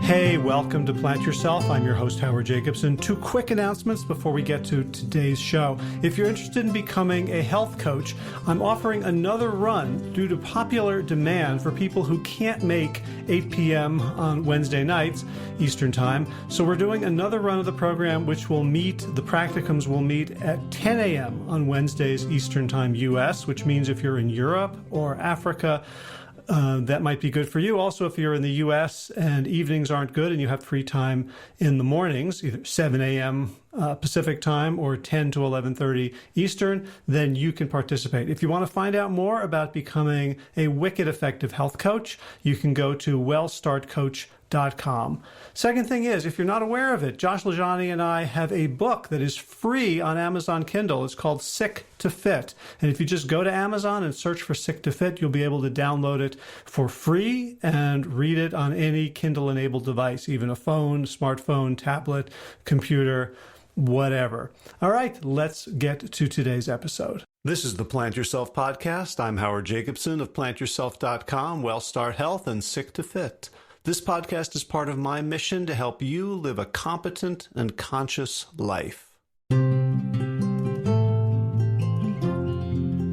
Hey, welcome to Plant Yourself. I'm your host, Howard Jacobson. Two quick announcements before we get to today's show. If you're interested in becoming a health coach, I'm offering another run due to popular demand for people who can't make 8 p.m. on Wednesday nights, Eastern Time. So we're doing another run of the program, which will meet, the practicums will meet at 10 a.m. on Wednesdays, Eastern Time, U.S., which means if you're in Europe or Africa, that might be good for you. Also, if you're in the U.S. and evenings aren't good and you have free time in the mornings, either 7 a.m. Pacific time or 10 to 11:30 Eastern, then you can participate. If you want to find out more about becoming a wicked effective health coach, you can go to wellstartcoach.com. Second thing is, if you're not aware of it, Josh Lajani and I have a book that is free on Amazon Kindle. It's called Sick to Fit. And if you just go to Amazon and search for Sick to Fit, you'll be able to download it for free and read it on any Kindle-enabled device, even a phone, smartphone, tablet, computer, whatever. All right, let's get to today's episode. This is the Plant Yourself podcast. I'm Howard Jacobson of PlantYourself.com, WellStart Health, and Sick to Fit. This podcast is part of my mission to help you live a competent and conscious life.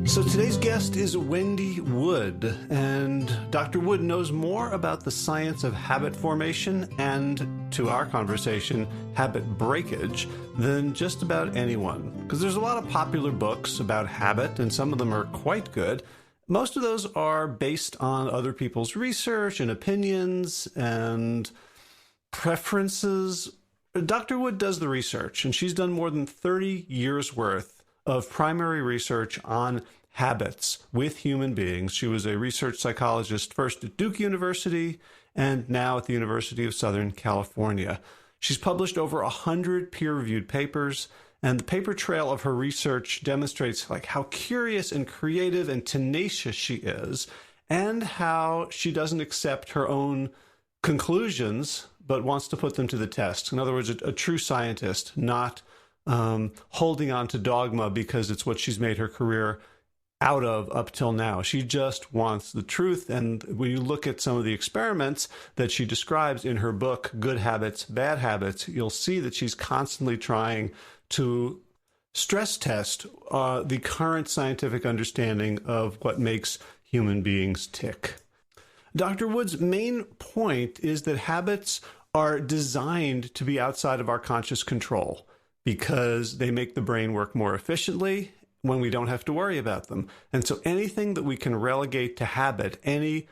So today's guest is Wendy Wood, and Dr. Wood knows more about the science of habit formation and, to our conversation, habit breakage than just about anyone. Because there's a lot of popular books about habit, and some of them are quite good. Most of those are based on other people's research and opinions and preferences. Dr. Wood does the research, and she's done more than 30 years worth of primary research on habits with human beings. She was a research psychologist first at Duke University and now at the University of Southern California. She's published over 100 peer-reviewed papers, and the paper trail of her research demonstrates how curious and creative and tenacious she is, and how she doesn't accept her own conclusions, but wants to put them to the test. In other words, a true scientist, not holding on to dogma because it's what she's made her career out of up till now. She just wants the truth. And when you look at some of the experiments that she describes in her book, Good Habits, Bad Habits, you'll see that she's constantly trying to stress test the current scientific understanding of what makes human beings tick. Dr. Wood's main point is that habits are designed to be outside of our conscious control because they make the brain work more efficiently when we don't have to worry about them. And so anything that we can relegate to habit, any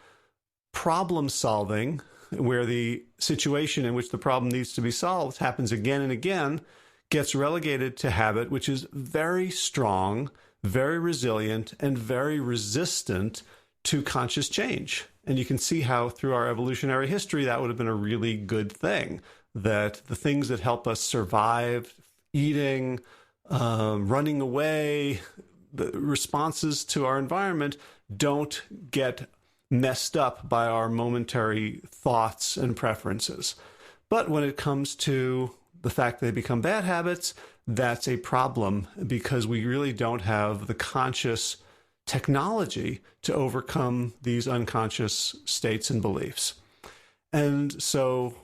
problem solving where the situation in which the problem needs to be solved happens again and again, gets relegated to habit, which is very strong, very resilient, and very resistant to conscious change. And you can see how through our evolutionary history, that would have been a really good thing, that the things that help us survive, eating, running away, the responses to our environment don't get messed up by our momentary thoughts and preferences. But when it comes to the fact that they become bad habits, that's a problem because we really don't have the conscious technology to overcome these unconscious states and beliefs. And so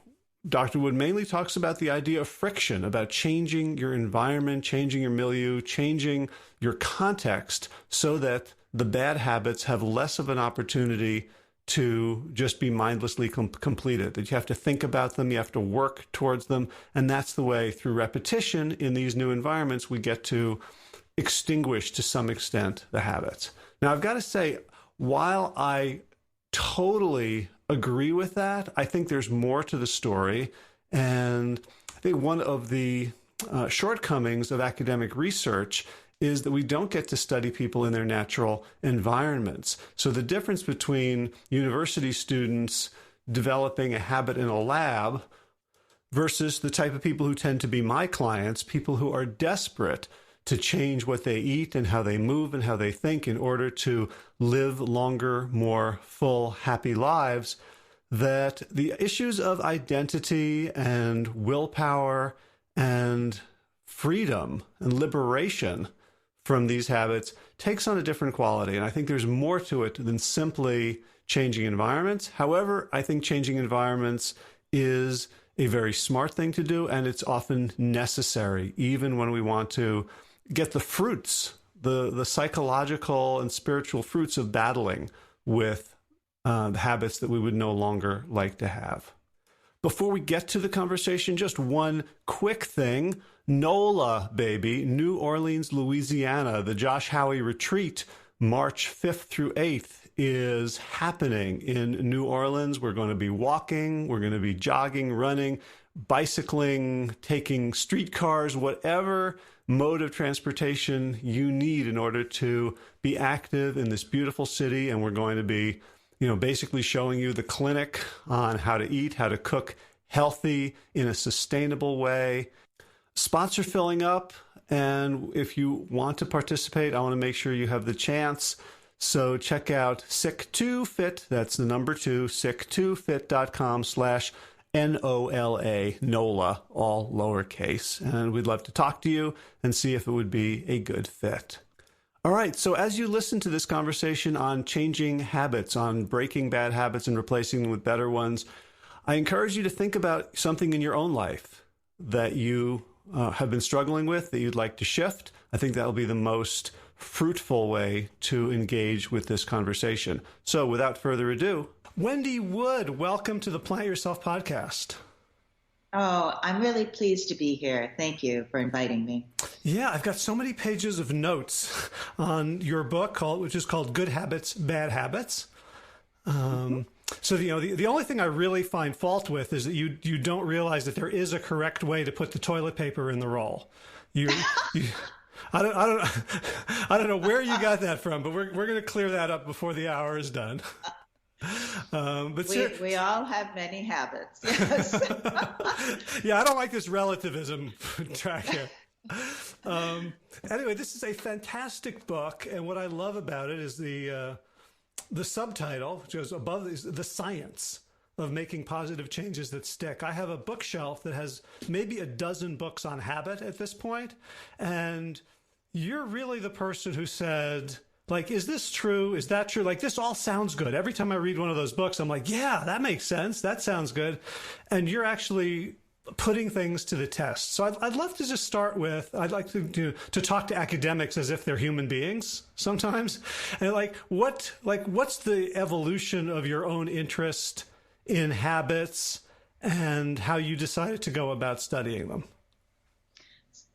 Dr. Wood mainly talks about the idea of friction, about changing your environment, changing your milieu, changing your context so that the bad habits have less of an opportunity to just be mindlessly completed, that you have to think about them, you have to work towards them, and that's the way, through repetition in these new environments, we get to extinguish, to some extent, the habits. Now, I've got to say, while I totally agree with that, I think there's more to the story, and I think one of the shortcomings of academic research is that we don't get to study people in their natural environments. So the difference between university students developing a habit in a lab versus the type of people who tend to be my clients, people who are desperate to change what they eat and how they move and how they think in order to live longer, more full, happy lives, that the issues of identity and willpower and freedom and liberation from these habits takes on a different quality. And I think there's more to it than simply changing environments. However, I think changing environments is a very smart thing to do, and it's often necessary, even when we want to get the fruits, the psychological and spiritual fruits of battling with the habits that we would no longer like to have. Before we get to the conversation, just one quick thing. NOLA, baby, New Orleans, Louisiana, the Josh Howie Retreat, March 5th through 8th is happening in New Orleans. We're going to be walking, we're going to be jogging, running, bicycling, taking streetcars, whatever mode of transportation you need in order to be active in this beautiful city. And we're going to be, basically showing you the clinic on how to eat, how to cook healthy in a sustainable way. Spots are filling up. And if you want to participate, I want to make sure you have the chance. So check out Sick2Fit, that's the number 2, sick2fit.com/NOLA, NOLA, all lowercase. And we'd love to talk to you and see if it would be a good fit. All right, so as you listen to this conversation on changing habits, on breaking bad habits and replacing them with better ones, I encourage you to think about something in your own life that you have been struggling with, that you'd like to shift. I think that will be the most fruitful way to engage with this conversation. So without further ado, Wendy Wood, welcome to the Plant Yourself podcast. Oh, I'm really pleased to be here. Thank you for inviting me. Yeah, I've got so many pages of notes on your book, which is called Good Habits, Bad Habits. So, the only thing I really find fault with is that you don't realize that there is a correct way to put the toilet paper in the roll. I don't know where you got that from, but we're going to clear that up before the hour is done. But we all have many habits. Yes. Yeah, I don't like this relativism track here. Anyway, this is a fantastic book, and what I love about it is the subtitle, which goes above, is the science of making positive changes that stick. I have a bookshelf that has maybe a dozen books on habit at this point, and you're really the person who said, like, is this true? Is that true? Like, this all sounds good. Every time I read one of those books, I'm like, yeah, that makes sense. That sounds good. And you're actually putting things to the test. So I'd love to just start with, I'd like to talk to academics as if they're human beings sometimes. And what's the evolution of your own interest in habits and how you decided to go about studying them?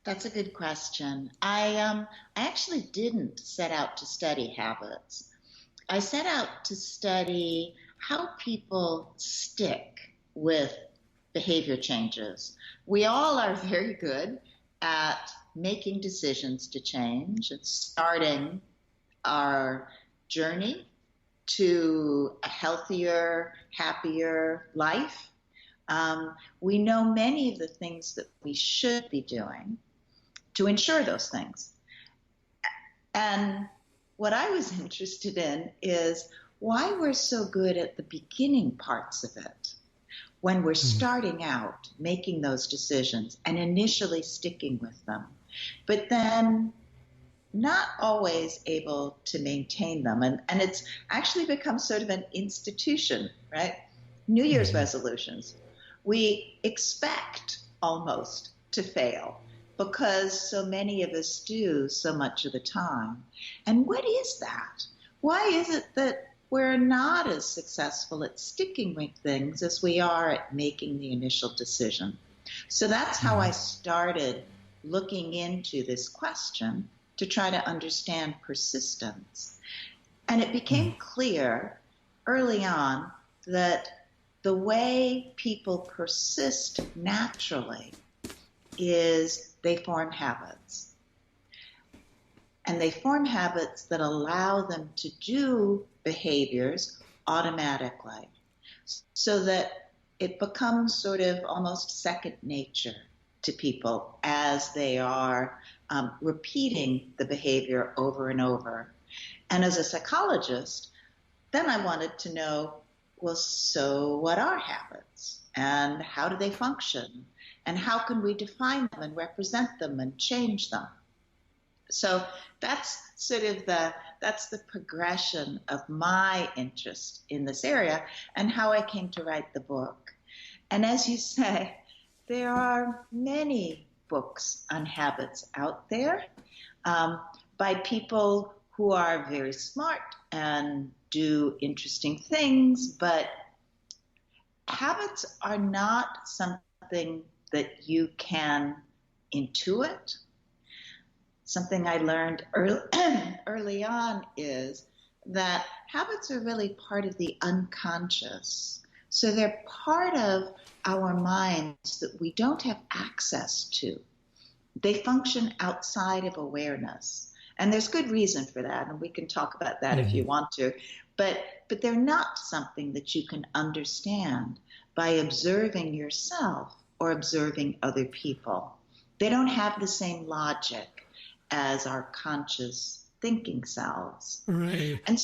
That's a good question. I actually didn't set out to study habits. I set out to study how people stick with behavior changes. We all are very good at making decisions to change and starting our journey to a healthier, happier life. We know many of the things that we should be doing to ensure those things. And what I was interested in is why we're so good at the beginning parts of it, when we're starting out making those decisions and initially sticking with them, but then not always able to maintain them. And it's actually become sort of an institution, right? New Year's resolutions. We expect almost to fail because so many of us do so much of the time. And what is that? Why is it that we're not as successful at sticking with things as we are at making the initial decision? So that's how I started looking into this question to try to understand persistence. And it became clear early on that the way people persist naturally is they form habits. And they form habits that allow them to do behaviors automatically, so that it becomes sort of almost second nature to people as they are repeating the behavior over and over. And as a psychologist, then I wanted to know, well, so what are habits and how do they function? And how can we define them and represent them and change them? So that's sort of that's the progression of my interest in this area and how I came to write the book. And as you say, there are many books on habits out there by people who are very smart and do interesting things, but habits are not something that you can intuit. Something I learned early on is that habits are really part of the unconscious. So they're part of our minds that we don't have access to. They function outside of awareness. And there's good reason for that, and we can talk about that if you want to. But they're not something that you can understand by observing yourself or observing other people. They don't have the same logic as our conscious thinking selves. Right. And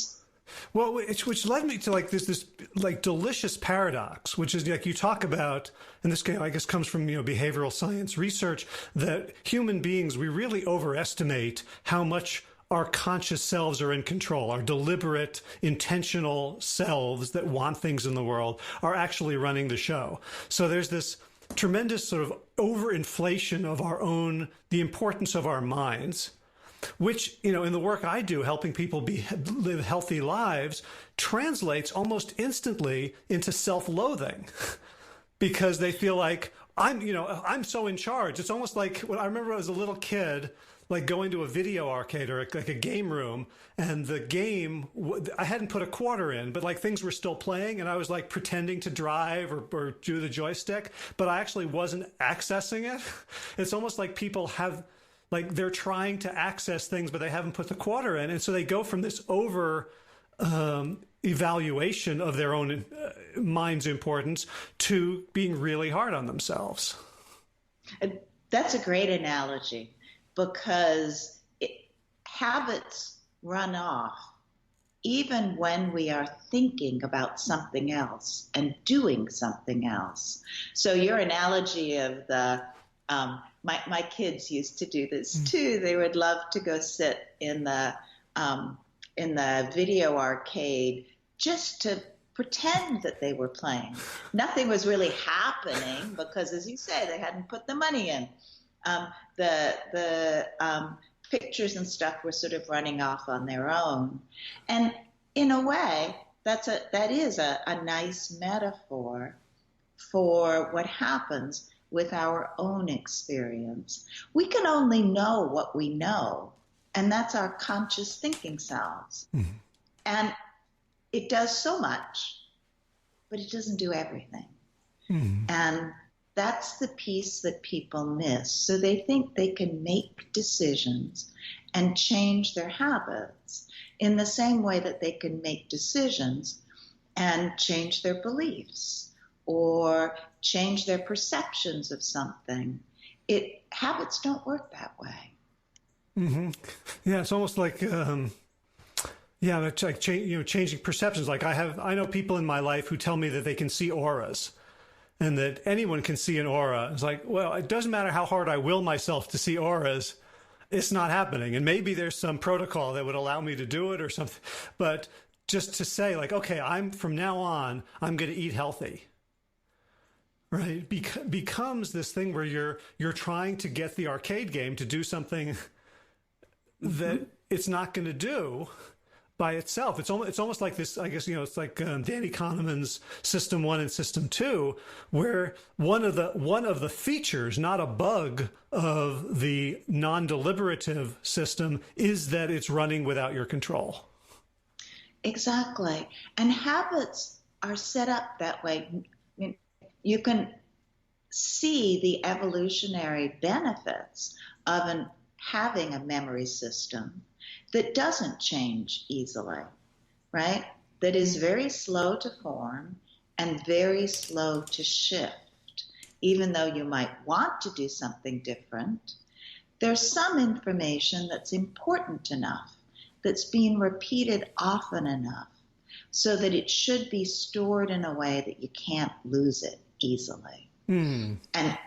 well, which led me to like this like delicious paradox, which is like you talk about, and this I guess comes from behavioral science research, that human beings, we really overestimate how much our conscious selves are in control. Our deliberate, intentional selves that want things in the world are actually running the show. So there's this tremendous sort of overinflation of the importance of our minds, which, in the work I do, helping people live healthy lives, translates almost instantly into self-loathing because they feel like I'm so in charge. It's almost like when I remember as a little kid, like going to a video arcade or like a game room, and the game, I hadn't put a quarter in, but like things were still playing, and I was like pretending to drive or do the joystick, but I actually wasn't accessing it. It's almost like people have, like they're trying to access things, but they haven't put the quarter in. And so they go from this evaluation of their own mind's importance to being really hard on themselves. That's a great analogy, because habits run off even when we are thinking about something else and doing something else. So your analogy of my kids used to do this too. They would love to go sit in the video arcade just to pretend that they were playing. Nothing was really happening because, as you say, they hadn't put the money in. The pictures and stuff were sort of running off on their own. And in a way, that is a nice metaphor for what happens with our own experience. We can only know what we know, and that's our conscious thinking selves. Mm-hmm. And it does so much, but it doesn't do everything. Mm-hmm. And that's the piece that people miss. So they think they can make decisions and change their habits in the same way that they can make decisions and change their beliefs or change their perceptions of something. Habits don't work that way. Mm-hmm. Yeah, it's almost like it's like changing perceptions. Like I know people in my life who tell me that they can see auras, and that anyone can see an aura. It's like, well, it doesn't matter how hard I will myself to see auras, it's not happening. And maybe there's some protocol that would allow me to do it or something. But just to say, like, okay, from now on, I'm going to eat healthy. Right? Becomes this thing where you're trying to get the arcade game to do something that it's not going to do by itself. It's almost like this, I guess, it's like Danny Kahneman's System 1 and System 2, where one of the features, not a bug, of the non-deliberative system is that it's running without your control. Exactly. And habits are set up that way. I mean, you can see the evolutionary benefits of having a memory system that doesn't change easily, right? That is very slow to form and very slow to shift. Even though you might want to do something different, there's some information that's important enough, that's being repeated often enough, so that it should be stored in a way that you can't lose it easily. And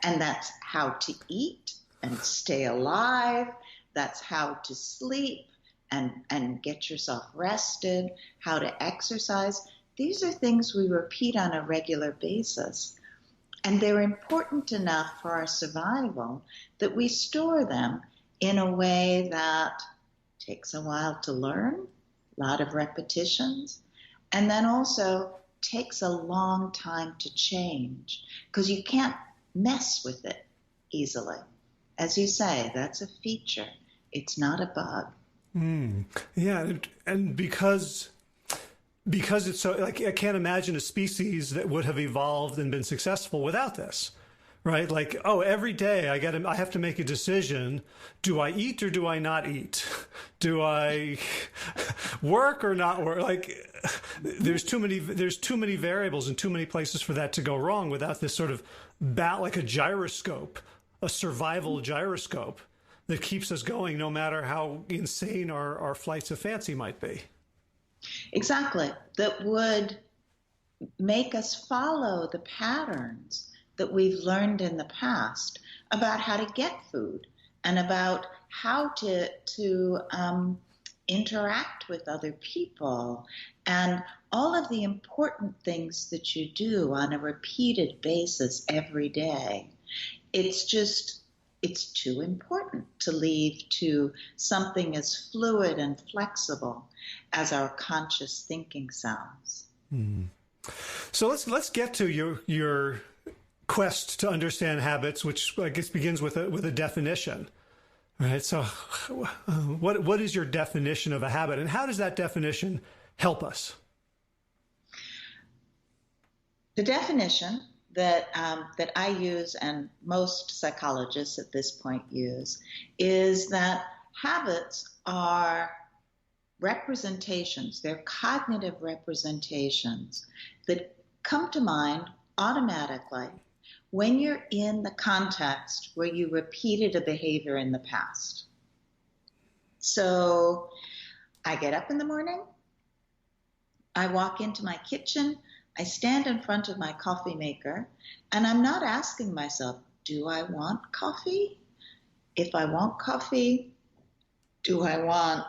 that's how to eat and stay alive. That's how to sleep and get yourself rested, how to exercise. These are things we repeat on a regular basis. And they're important enough for our survival that we store them in a way that takes a while to learn, a lot of repetitions, and then also takes a long time to change because you can't mess with it easily. As you say, that's a feature. It's not a bug. Yeah, and because it's so, like, I can't imagine a species that would have evolved and been successful without this, right? Like, oh, every day I have to make a decision. Do I eat or do I not eat? Do I work or not work? Like, there's too many variables and too many places for that to go wrong without this sort of like a gyroscope, a survival gyroscope that keeps us going no matter how insane our flights of fancy might be. Exactly. That would make us follow the patterns that we've learned in the past about how to get food and about how to interact with other people and all of the important things that you do on a repeated basis every day. It's too important to leave to something as fluid and flexible as our conscious thinking selves. So let's get to your quest to understand habits, which I guess begins with a definition, right? So, what is your definition of a habit, and how does that definition help us? The definition that I use, and most psychologists at this point use, is that habits are representations. They're cognitive representations that come to mind automatically when you're in the context where you repeated a behavior in the past. So I get up in the morning, I walk into my kitchen, I stand in front of my coffee maker, and I'm not asking myself, do I want coffee? If I want coffee, do I want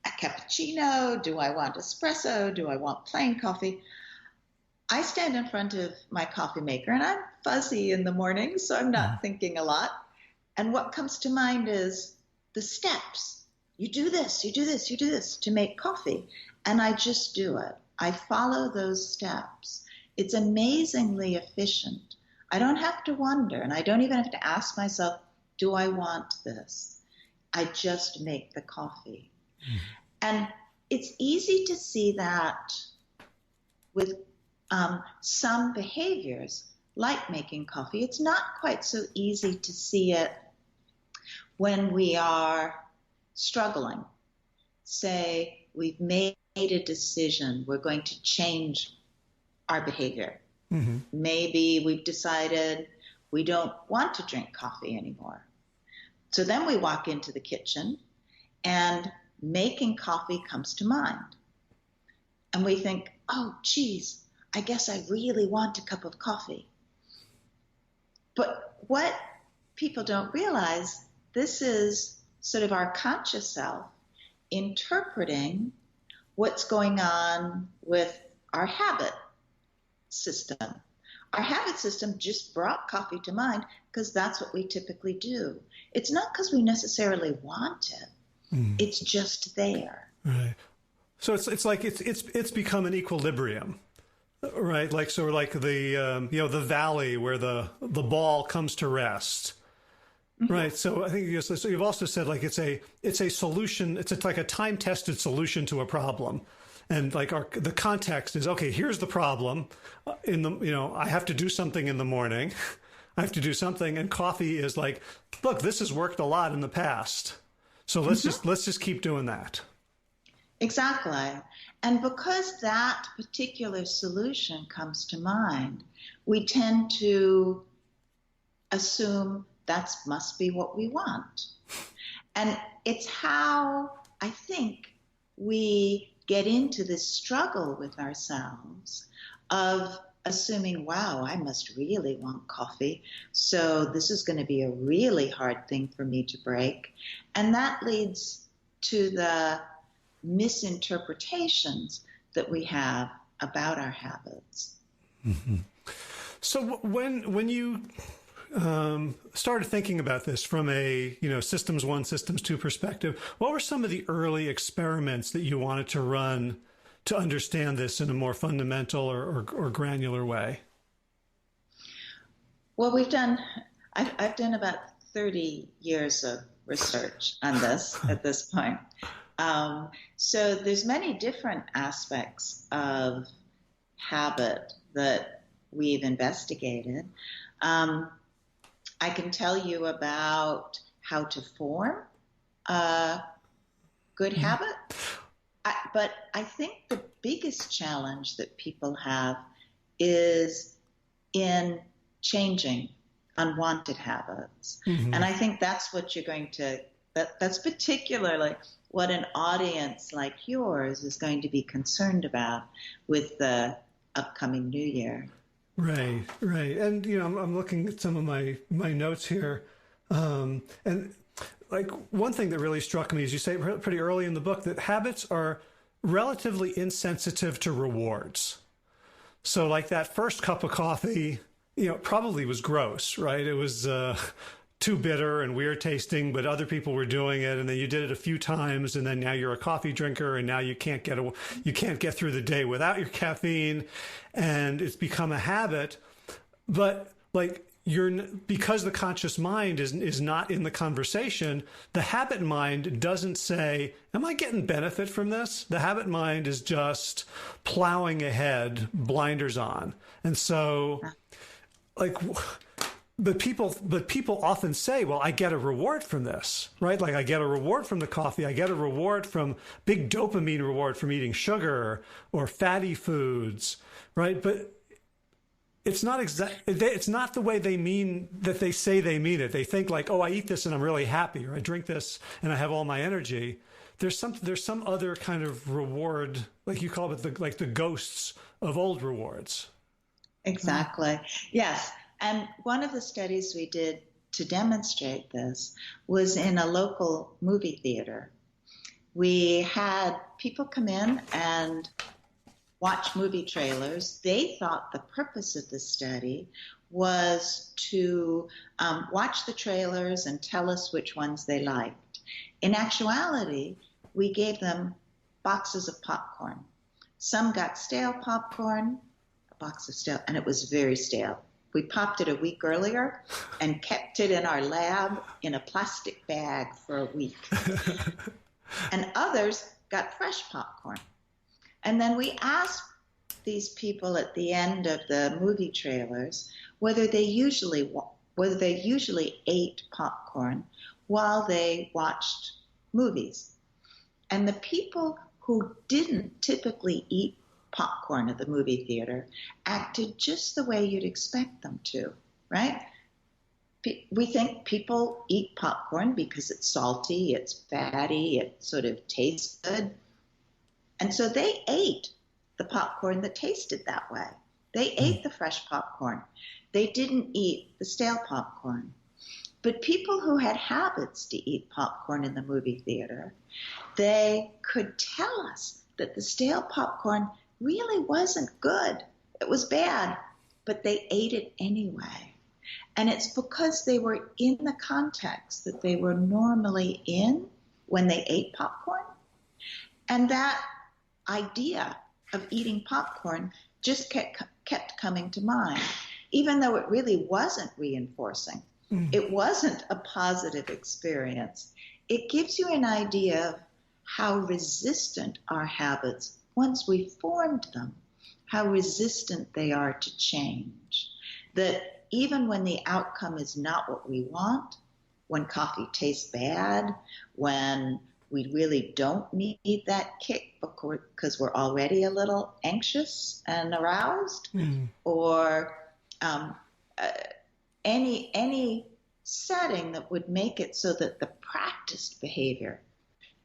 a cappuccino? Do I want espresso? Do I want plain coffee? I stand in front of my coffee maker, and I'm fuzzy in the morning, so I'm not thinking a lot. And what comes to mind is the steps. You do this, you do this, you do this to make coffee. And I just do it. I follow those steps. It's amazingly efficient. I don't have to wonder, and I don't even have to ask myself, do I want this? I just make the coffee. And it's easy to see that with some behaviors, like making coffee. It's not quite so easy to see it when we are struggling. Say we've made a decision, we're going to change our behavior. Maybe we've decided we don't want to drink coffee anymore. So then we walk into the kitchen and making coffee comes to mind. And we think, oh, geez, I guess I really want a cup of coffee. But what people don't realize, this is sort of our conscious self interpreting what's going on with our habit system. Our habit system just brought coffee to mind because that's what we typically do. It's not because we necessarily want it. It's just there. Right. So it's like it's become an equilibrium, right? Like the the valley where the ball comes to rest. Right. So I think you've also said like it's a solution. It's like a time-tested solution to a problem. And like the context is, okay, here's the problem I have to do something in the morning. I have to do something. And coffee is like, look, this has worked a lot in the past. So let's just keep doing that. Exactly. And because that particular solution comes to mind, we tend to assume that must be what we want. And it's how I think we get into this struggle with ourselves of assuming, wow, I must really want coffee, so this is going to be a really hard thing for me to break. And that leads to the misinterpretations that we have about our habits. So when you started thinking about this from a systems one, systems two perspective, what were some of the early experiments that you wanted to run to understand this in a more fundamental or granular way? Well, I've done about 30 years of research on this at this point. So there's many different aspects of habit that we've investigated. I can tell you about how to form a good habit. But I think the biggest challenge that people have is in changing unwanted habits. Mm-hmm. And I think that's what you're going to, that's particularly what an audience like yours is going to be concerned about with the upcoming new year. Right. And, I'm looking at some of my notes here. And like one thing that really struck me is you say pretty early in the book that habits are relatively insensitive to rewards. So like that first cup of coffee, probably was gross, right? It was too bitter and weird tasting, but other people were doing it, and then you did it a few times, and then now you're a coffee drinker, and now you can't get through the day without your caffeine, and it's become a habit. But like because the conscious mind is not in the conversation, the habit mind doesn't say, am I getting benefit from this? The habit mind is just plowing ahead, blinders on. And so But people often say, well, I get a reward from this, right? Like I get a reward from the coffee. I get a reward from big dopamine reward from eating sugar or fatty foods, right? But it's not it's not the way they mean that they say they mean it. They think like, oh, I eat this and I'm really happy, or I drink this and I have all my energy. There's some other kind of reward, like you call it the ghosts of old rewards. Exactly. Yes. And one of the studies we did to demonstrate this was in a local movie theater. We had people come in and watch movie trailers. They thought the purpose of the study was to watch the trailers and tell us which ones they liked. In actuality, we gave them boxes of popcorn. Some got stale popcorn, a box of stale, and it was very stale. We popped it a week earlier and kept it in our lab in a plastic bag for a week. And others got fresh popcorn. And then we asked these people at the end of the movie trailers whether they usually ate popcorn while they watched movies. And the people who didn't typically eat popcorn at the movie theater acted just the way you'd expect them to, right? We think people eat popcorn because it's salty, it's fatty, it sort of tastes good. And so they ate the popcorn that tasted that way. They ate the fresh popcorn. They didn't eat the stale popcorn. But people who had habits to eat popcorn in the movie theater, they could tell us that the stale popcorn really wasn't good. It was bad, but they ate it anyway. And it's because they were in the context that they were normally in when they ate popcorn. And that idea of eating popcorn just kept coming to mind, even though it really wasn't reinforcing. It wasn't a positive experience. It gives you an idea of how resistant our habits, once we formed them, how resistant they are to change. That even when the outcome is not what we want, when coffee tastes bad, when we really don't need that kick because we're already a little anxious and aroused, or any setting that would make it so that the practiced behavior,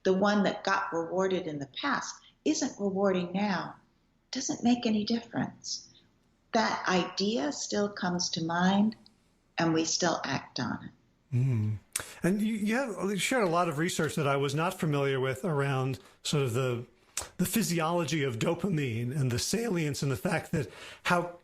the one that got rewarded in the past, isn't rewarding now, doesn't make any difference. That idea still comes to mind, and we still act on it. And you shared a lot of research that I was not familiar with around sort of the physiology of dopamine and the salience and the fact that how,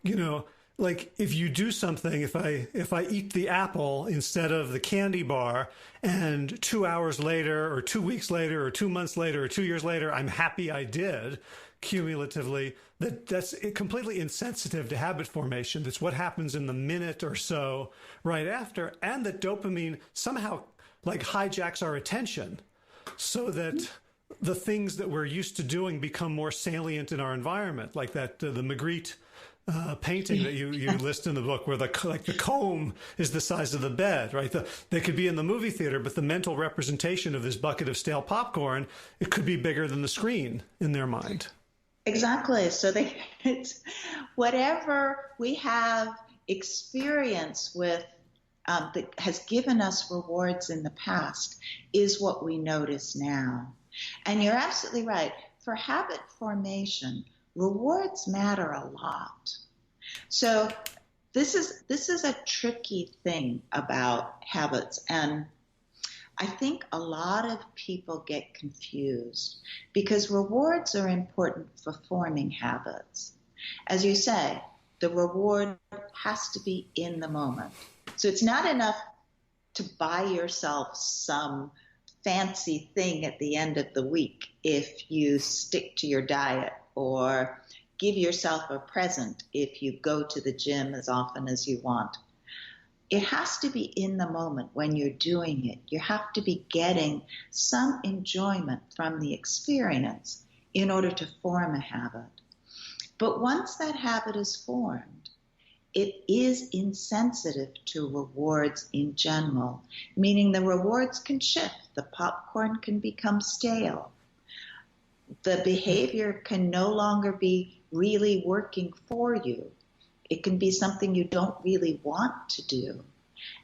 like if you do something, if I eat the apple instead of the candy bar, and 2 hours later or 2 weeks later or 2 months later or 2 years later, I'm happy I did, cumulatively, that's completely insensitive to habit formation. That's what happens in the minute or so right after, and that dopamine somehow like hijacks our attention so that the things that we're used to doing become more salient in our environment, like that the Magritte painting that you list in the book, where the comb is the size of the bed, right? They could be in the movie theater, but the mental representation of this bucket of stale popcorn, it could be bigger than the screen in their mind. Exactly. So it's whatever we have experience with that has given us rewards in the past is what we notice now. And you're absolutely right. For habit formation, rewards matter a lot. So this is a tricky thing about habits, and I think a lot of people get confused because rewards are important for forming habits. As you say, the reward has to be in the moment. So it's not enough to buy yourself some fancy thing at the end of the week if you stick to your diet, or give yourself a present if you go to the gym as often as you want. It has to be in the moment when you're doing it. You have to be getting some enjoyment from the experience in order to form a habit. But once that habit is formed, it is insensitive to rewards in general, meaning the rewards can shift. The popcorn can become stale. The behavior can no longer be really working for you. It can be something you don't really want to do.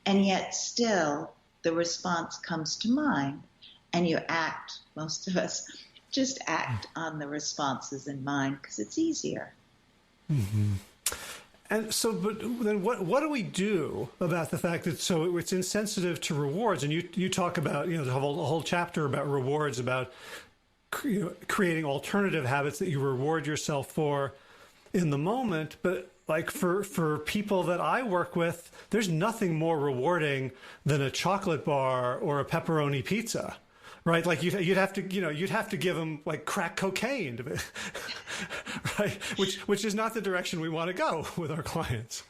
And yet still the response comes to mind, and you act. Most of us just act on the responses in mind because it's easier. Mm-hmm. And so, but then what do we do about the fact that so it's insensitive to rewards? And you talk about, the whole chapter about rewards, about creating alternative habits that you reward yourself for in the moment. But like for people that I work with, there's nothing more rewarding than a chocolate bar or a pepperoni pizza. Right, like you'd have to give them like crack cocaine, right? Which is not the direction we want to go with our clients.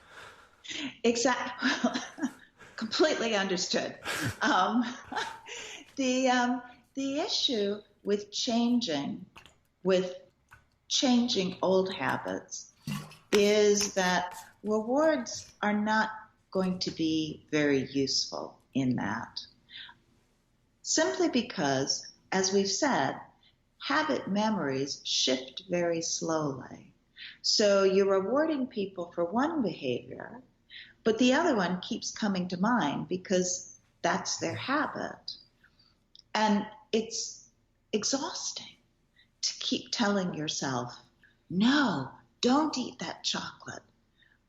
Exactly, completely understood. The issue with changing old habits is that rewards are not going to be very useful in that. Simply because, as we've said, habit memories shift very slowly. So you're rewarding people for one behavior, but the other one keeps coming to mind because that's their habit. And it's exhausting to keep telling yourself, no, don't eat that chocolate.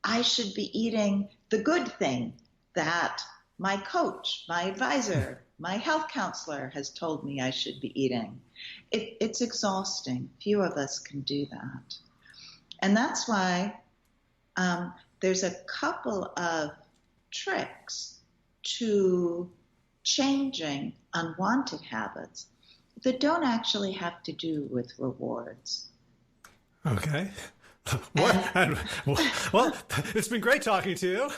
I should be eating the good thing that my coach, my advisor, my health counselor has told me I should be eating. It's exhausting. Few of us can do that. And that's why there's a couple of tricks to changing unwanted habits that don't actually have to do with rewards. Okay. Well, it's been great talking to you.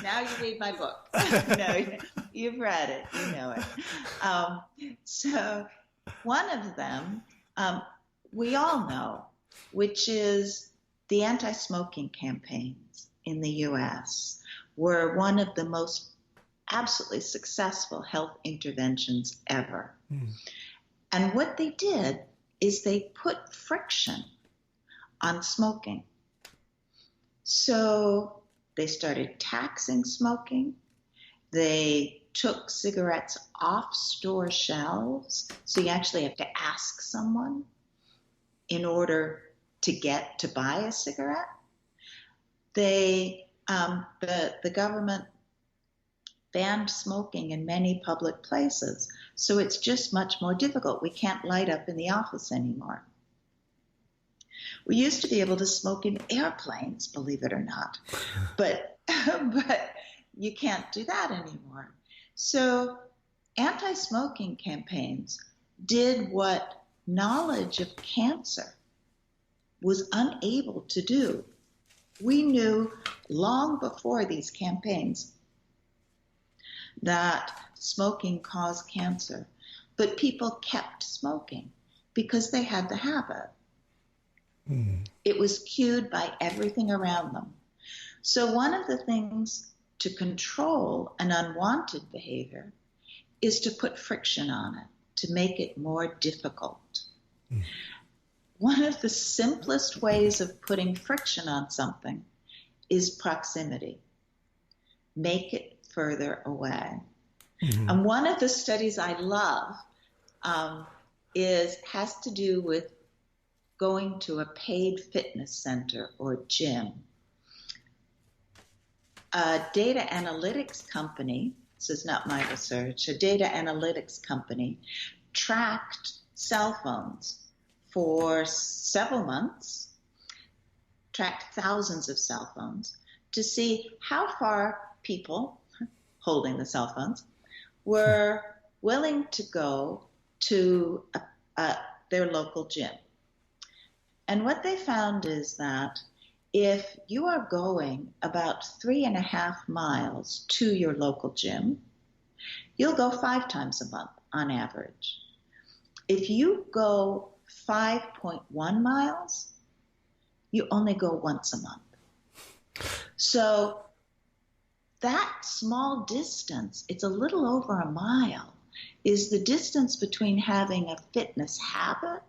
Now you read my book. No, you've read it. You know it. So one of them we all know, which is the anti-smoking campaigns in the U.S. were one of the most absolutely successful health interventions ever. And what they did is they put friction on smoking. So they started taxing smoking. They took cigarettes off store shelves. So you actually have to ask someone in order to get to buy a cigarette. The government banned smoking in many public places. So it's just much more difficult. We can't light up in the office anymore. We used to be able to smoke in airplanes, believe it or not, but you can't do that anymore. So anti-smoking campaigns did what knowledge of cancer was unable to do. We knew long before these campaigns that smoking caused cancer, but people kept smoking because they had the habit. It was cued by everything around them. So one of the things to control an unwanted behavior is to put friction on it, to make it more difficult. One of the simplest ways of putting friction on something is proximity. Make it further away. And one of the studies I love has to do with going to a paid fitness center or gym. A data analytics company, this is not my research, a data analytics company tracked cell phones for several months, tracked thousands of cell phones to see how far people holding the cell phones were willing to go to their local gym. And what they found is that if you are going about 3.5 miles to your local gym, you'll go 5 times a month on average. If you go 5.1 miles, you only go once a month. So that small distance, it's a little over a mile, is the distance between having a fitness habit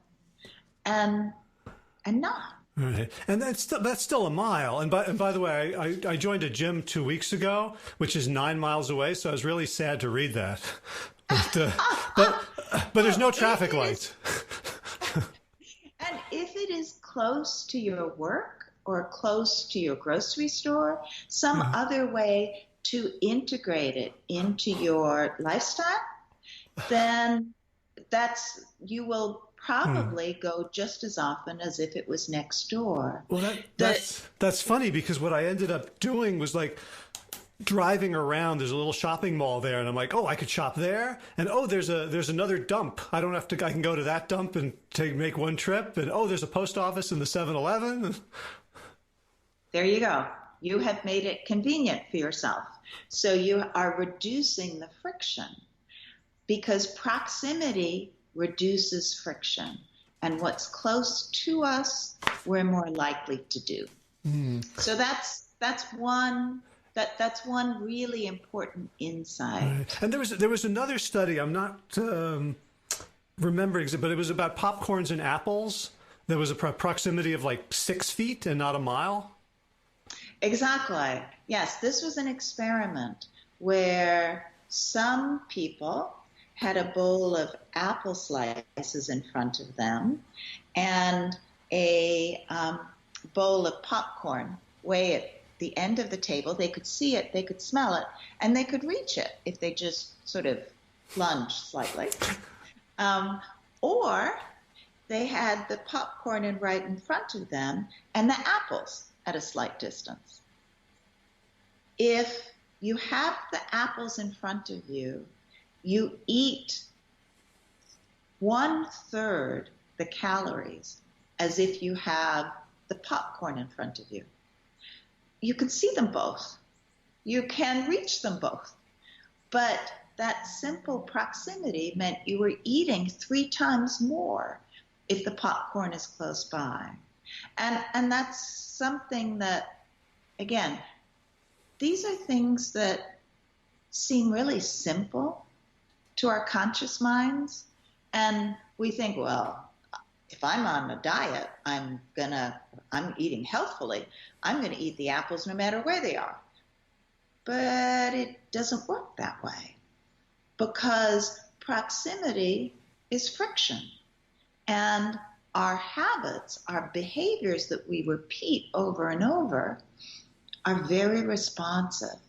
and not. Right. And that's still a mile. And by the way, I joined a gym 2 weeks ago, which is 9 miles away. So I was really sad to read that. But there's no traffic lights. And if it is close to your work or close to your grocery store, some other way to integrate it into your lifestyle, then you will probably go just as often as if it was next door. Well, that's funny, because what I ended up doing was like driving around. There's a little shopping mall there, and I'm like, oh, I could shop there, and oh, there's another dump. I can go to that dump and make one trip, and oh, there's a post office in the 7-Eleven. There you go. You have made it convenient for yourself. So you are reducing the friction, because proximity reduces friction. And what's close to us, we're more likely to do. So that's one really important insight. Right. And there was another study, I'm not remembering, but it was about popcorns and apples. There was a proximity of like 6 feet and not a mile. Exactly. Yes, this was an experiment where some people had a bowl of apple slices in front of them and a bowl of popcorn way at the end of the table. They could see it, they could smell it, and they could reach it if they just sort of plunged slightly. Or they had the popcorn right in front of them and the apples at a slight distance. If you have the apples in front of you, you eat 1/3 the calories as if you have the popcorn in front of you. You can see them both. You can reach them both. But that simple proximity meant you were eating 3 times more if the popcorn is close by. And that's something that, again, these are things that seem really simple to our conscious minds. And we think, well, if I'm on a diet, I'm eating healthfully. I'm going to eat the apples no matter where they are. But it doesn't work that way, because proximity is friction. And our habits, our behaviors that we repeat over and over are very responsive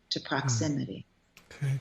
to proximity. Okay.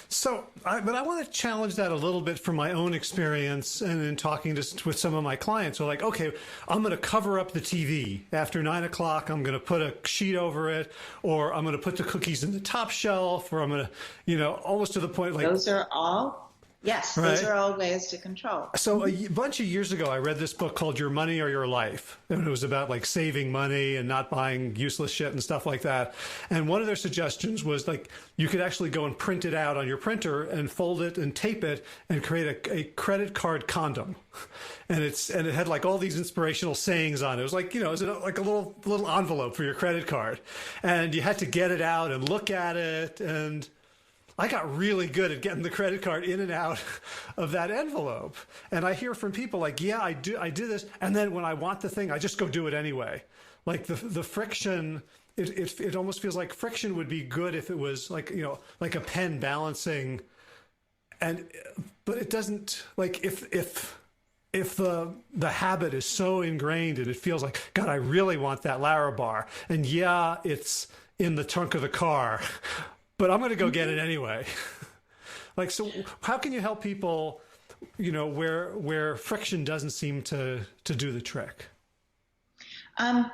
So, but I want to challenge that a little bit from my own experience and in talking with some of my clients who are like, okay, I'm going to cover up the TV after 9 o'clock. I'm going to put a sheet over it, or I'm going to put the cookies in the top shelf, or I'm going to, almost to the point like those are all ways to control. So a bunch of years ago, I read this book called Your Money or Your Life. And it was about like saving money and not buying useless shit and stuff like that. And one of their suggestions was like you could actually go and print it out on your printer and fold it and tape it and create a credit card condom. And it had like all these inspirational sayings on it. It was like, it was like a little envelope for your credit card. And you had to get it out and look at it. And I got really good at getting the credit card in and out of that envelope. And I hear from people like, yeah, I do this. And then when I want the thing, I just go do it anyway. Like the friction, it almost feels like friction would be good if it was like, like a pen balancing. But it doesn't, like if the habit is so ingrained and it feels like, God, I really want that Larabar. And yeah, it's in the trunk of the car, but I'm going to go get it anyway. Like, so how can you help people, where friction doesn't seem to do the trick? Let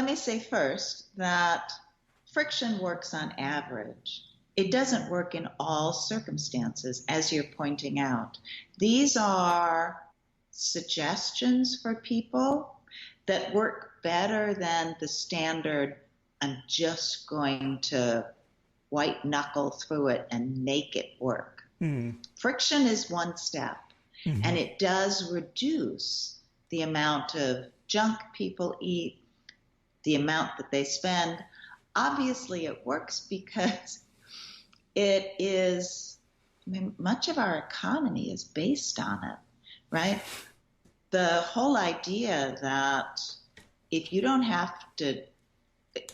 me say first that friction works on average. It doesn't work in all circumstances, as you're pointing out. These are suggestions for people that work better than the standard, I'm just going to white knuckle through it and make it work. Mm. Friction is one step, and it does reduce the amount of junk people eat, the amount that they spend. Obviously, it works because it is, much of our economy is based on it, right? The whole idea that if you don't have to,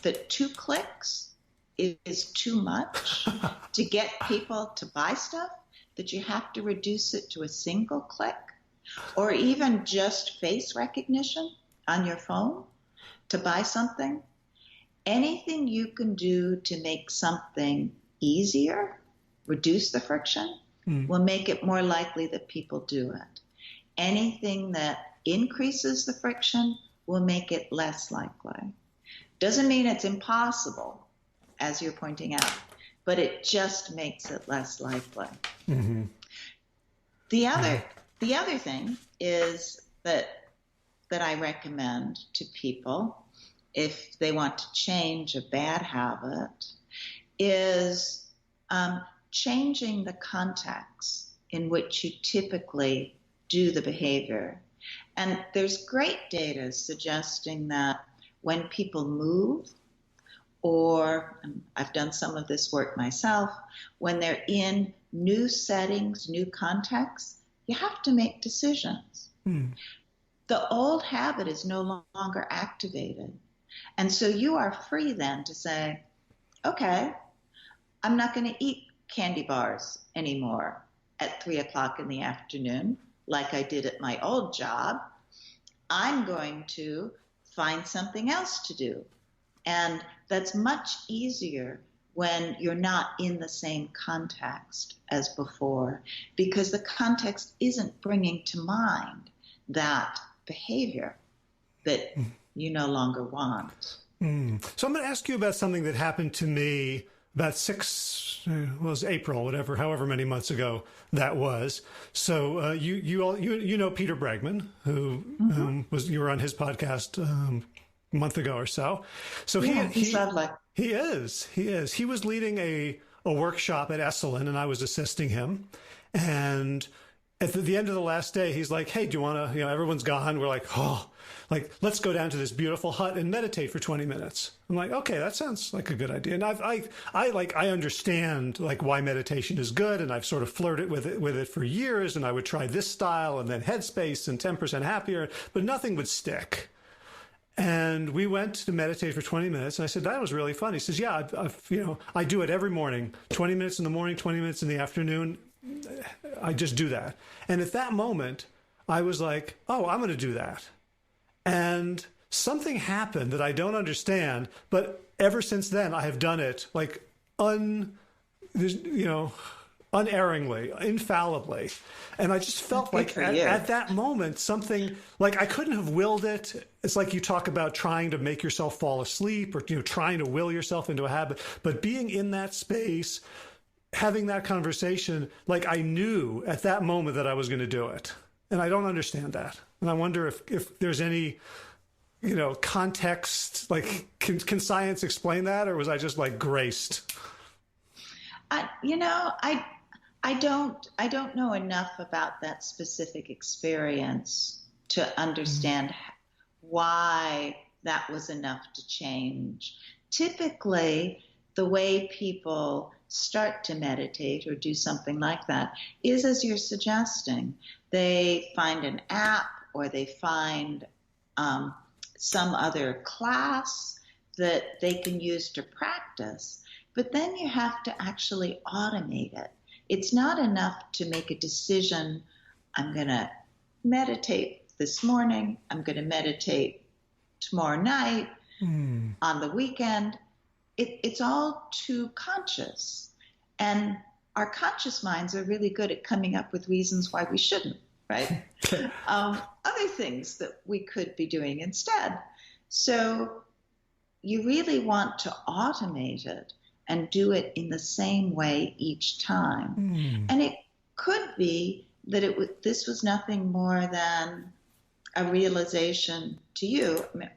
that 2 clicks is too much to get people to buy stuff, that you have to reduce it to a single click, or even just face recognition on your phone to buy something. Anything you can do to make something easier, reduce the friction, will make it more likely that people do it. Anything that increases the friction will make it less likely. Doesn't mean it's impossible, as you're pointing out, but it just makes it less likely. Mm-hmm. The other thing is that I recommend to people, if they want to change a bad habit, is changing the context in which you typically do the behavior. And there's great data suggesting that when people move, or I've done some of this work myself, when they're in new settings, new contexts, you have to make decisions. The old habit is no longer activated. And so you are free then to say, okay, I'm not going to eat candy bars anymore at 3 o'clock in the afternoon like I did at my old job. I'm going to find something else to do. And that's much easier when you're not in the same context as before, because the context isn't bringing to mind that behavior that you no longer want. So I'm going to ask you about something that happened to me about April, however many months ago that was. So you know Peter Bregman, who you were on his podcast a month ago or so. So he's lovely. He is. He was leading a workshop at Esalen, and I was assisting him. And at the end of the last day, he's like, "Hey, do you want to? Everyone's gone. We're like, let's go down to this beautiful hut and meditate for 20 minutes." I'm like, "Okay, that sounds like a good idea." And I understand like why meditation is good, and I've sort of flirted with it for years. And I would try this style, and then Headspace, and 10% Happier, but nothing would stick. And we went to meditate for 20 minutes, and I said, "That was really fun." He says, "Yeah, I do it every morning, 20 minutes in the morning, 20 minutes in the afternoon. I just do that." And at that moment, I was like, "Oh, I'm going to do that." And something happened that I don't understand, but ever since then, I have done it like unerringly, infallibly. And I just felt like at that moment, something like I couldn't have willed it. It's like you talk about trying to make yourself fall asleep or, trying to will yourself into a habit. But being in that space, having that conversation, like I knew at that moment that I was going to do it. And I don't understand that. And I wonder if there's any, context, like can science explain that? Or was I just like graced? I don't know enough about that specific experience to understand why that was enough to change. Typically, the way people start to meditate or do something like that is, as you're suggesting, they find an app or they find some other class that they can use to practice. But then you have to actually automate it. It's not enough to make a decision, I'm going to meditate this morning, I'm going to meditate tomorrow night, on the weekend. It's all too conscious. And our conscious minds are really good at coming up with reasons why we shouldn't, right? Other things that we could be doing instead. So you really want to automate it and do it in the same way each time. And it could be that this was nothing more than a realization to you. I mean,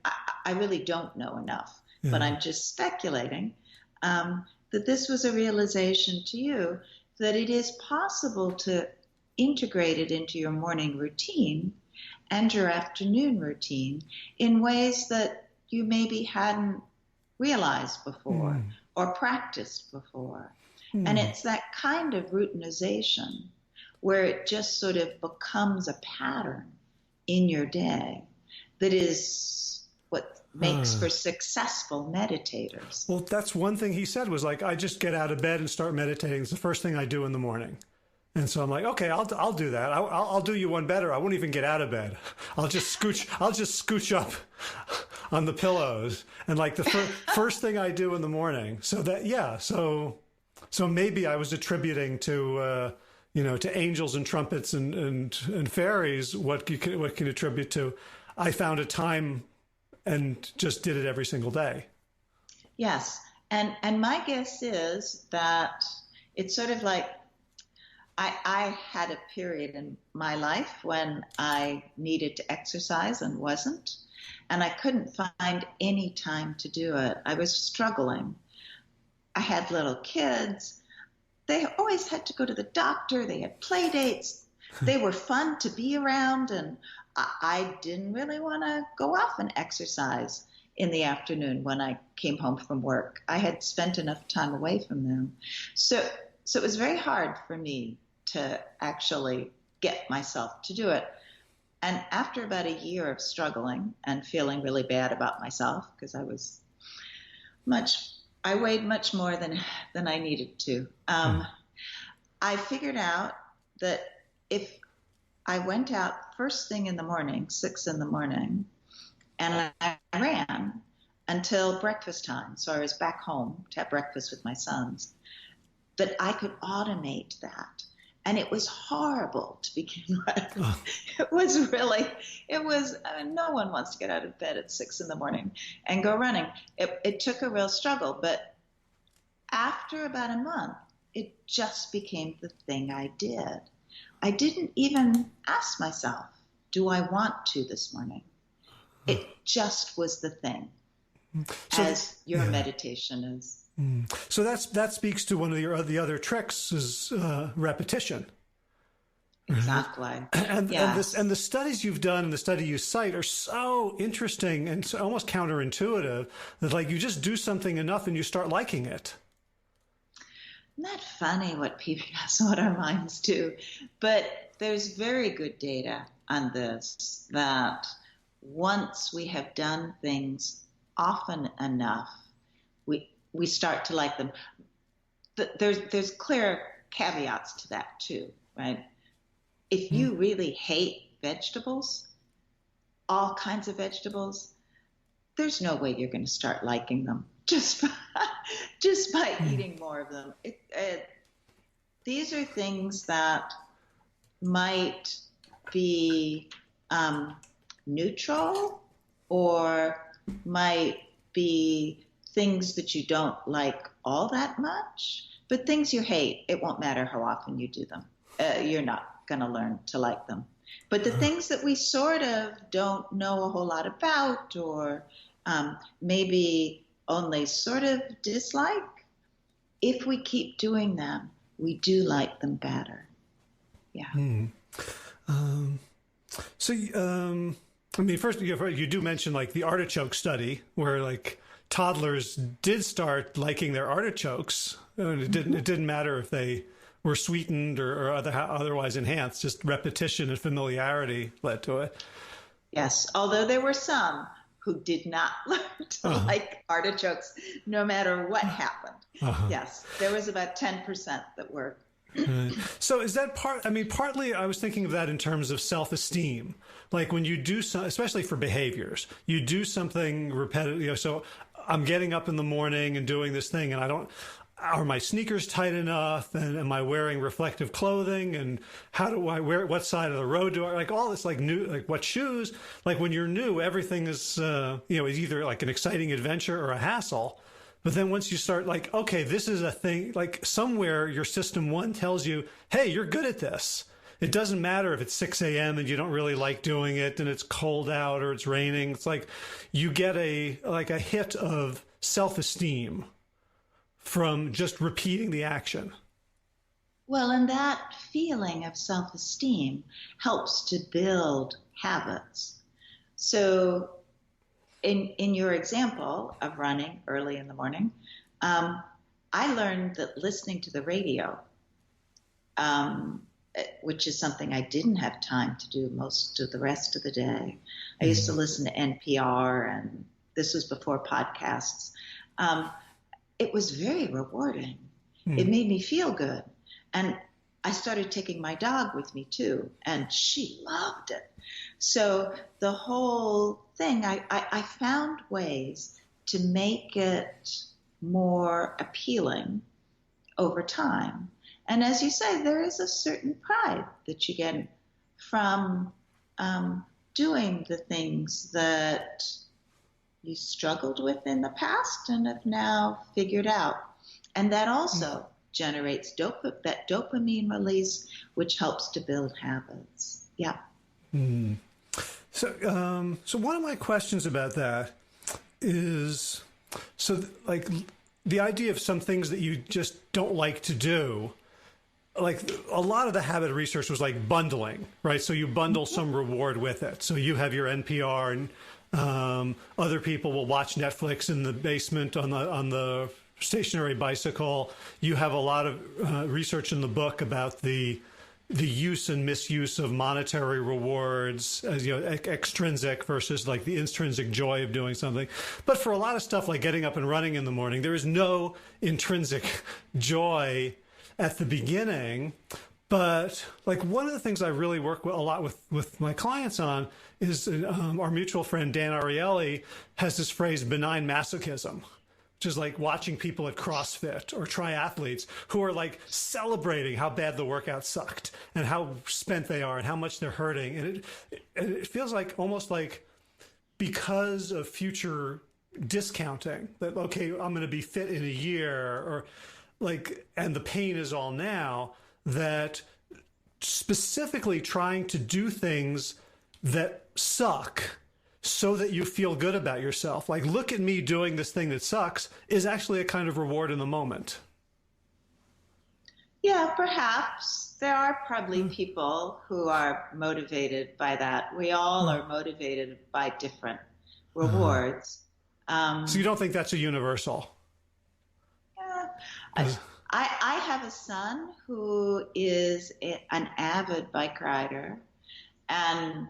I really don't know enough, but I'm just speculating, that this was a realization to you that it is possible to integrate it into your morning routine and your afternoon routine in ways that you maybe hadn't realized before or practiced before. And it's that kind of routinization where it just sort of becomes a pattern in your day that is what makes for successful meditators. Well, that's one thing he said was like, I just get out of bed and start meditating. It's the first thing I do in the morning. And so I'm like, okay, I'll do that. I'll do you one better. I won't even get out of bed. I'll just scooch up on the pillows and like the first thing I do in the morning. So that, so maybe I was attributing to, to angels and trumpets and fairies, what can attribute to. I found a time and just did it every single day. Yes. And my guess is that it's sort of like, I had a period in my life when I needed to exercise and wasn't, and I couldn't find any time to do it. I was struggling. I had little kids. They always had to go to the doctor. They had play dates. They were fun to be around, and I didn't really want to go off and exercise in the afternoon when I came home from work. I had spent enough time away from them. So it was very hard for me to actually get myself to do it. And after about a year of struggling and feeling really bad about myself, because I weighed much more than I needed to, I figured out that if I went out first thing in the morning, 6 a.m, and I ran until breakfast time, so I was back home to have breakfast with my sons, that I could automate that. And it was horrible to begin with. No one wants to get out of bed at 6 a.m. and go running. It took a real struggle, but after about a month, it just became the thing I did. I didn't even ask myself, do I want to this morning? It just was the thing, as your meditation is. So that speaks to one of the other tricks is repetition. Exactly. And the studies you've done and the study you cite are so interesting and so almost counterintuitive that like you just do something enough and you start liking it. Isn't that funny what our minds do? But there's very good data on this, that once we have done things often enough, we start to like them. There's clear caveats to that too, right? If you really hate vegetables, all kinds of vegetables, there's no way you're going to start liking them just by eating more of them. These are things that might be neutral or might be things that you don't like all that much, but things you hate, it won't matter how often you do them. You're not going to learn to like them. But the things that we sort of don't know a whole lot about, or maybe only sort of dislike, if we keep doing them, we do like them better. Yeah. I mean, first, you do mention like the artichoke study where like toddlers did start liking their artichokes. And it didn't matter if they were sweetened or otherwise enhanced. Just repetition and familiarity led to it. Yes, although there were some who did not learn to like artichokes no matter what happened. Yes, there was about 10% that were. So is that partly I was thinking of that in terms of self-esteem. Like when you do especially for behaviors, you do something repetitive, so I'm getting up in the morning and doing this thing and are my sneakers tight enough, and am I wearing reflective clothing, and how do I wear, what side of the road do I, like all this, like new, like what shoes, like when you're new, everything is, is either like an exciting adventure or a hassle. But then once you start like, okay, this is a thing, like somewhere your system one tells you, hey, you're good at this. It doesn't matter if it's 6 a.m. and you don't really like doing it and it's cold out or it's raining. It's like you get a hit of self-esteem from just repeating the action. Well, and that feeling of self-esteem helps to build habits. So in your example of running early in the morning, I learned that listening to the radio, which is something I didn't have time to do most of the rest of the day. I used to listen to NPR, and this was before podcasts. It was very rewarding. It made me feel good. And I started taking my dog with me too, and she loved it. So the whole thing, I found ways to make it more appealing over time. And as you say, there is a certain pride that you get from doing the things that you struggled with in the past and have now figured out. And that also generates that dopamine release, which helps to build habits. Yeah. So one of my questions about that is, like the idea of some things that you just don't like to do, like a lot of the habit research was like bundling, right? So you bundle some reward with it. So you have your NPR and other people will watch Netflix in the basement on the stationary bicycle. You have a lot of research in the book about the use and misuse of monetary rewards, as extrinsic versus like the intrinsic joy of doing something. But for a lot of stuff like getting up and running in the morning, there is no intrinsic joy at the beginning. But like one of the things I really work a lot with my clients on is our mutual friend Dan Ariely has this phrase, benign masochism, which is like watching people at CrossFit or triathletes who are like celebrating how bad the workout sucked and how spent they are and how much they're hurting. And it feels like almost like because of future discounting that, okay, I'm going to be fit in a year, or like, and the pain is all now, that specifically trying to do things that suck so that you feel good about yourself. Like, look at me doing this thing that sucks is actually a kind of reward in the moment. Yeah, perhaps. There are probably people who are motivated by that. We all are motivated by different rewards. So you don't think that's a universal? Yeah. I have a son who is an avid bike rider, and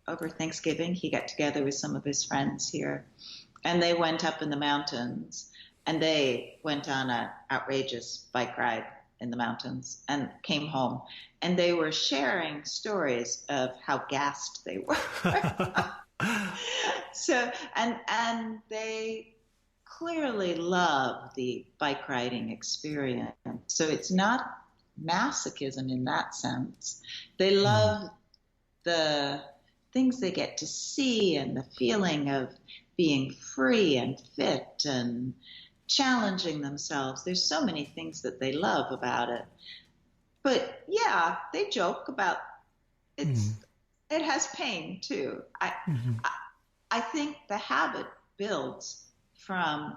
over Thanksgiving, he got together with some of his friends here, and they went up in the mountains, and they went on an outrageous bike ride in the mountains and came home, and they were sharing stories of how gassed they were. So, and they clearly love the bike riding experience. So it's not masochism in that sense. They love the things they get to see and the feeling of being free and fit and challenging themselves. There's so many things that they love about it. But yeah, they joke about it's. It has pain too. I think the habit builds from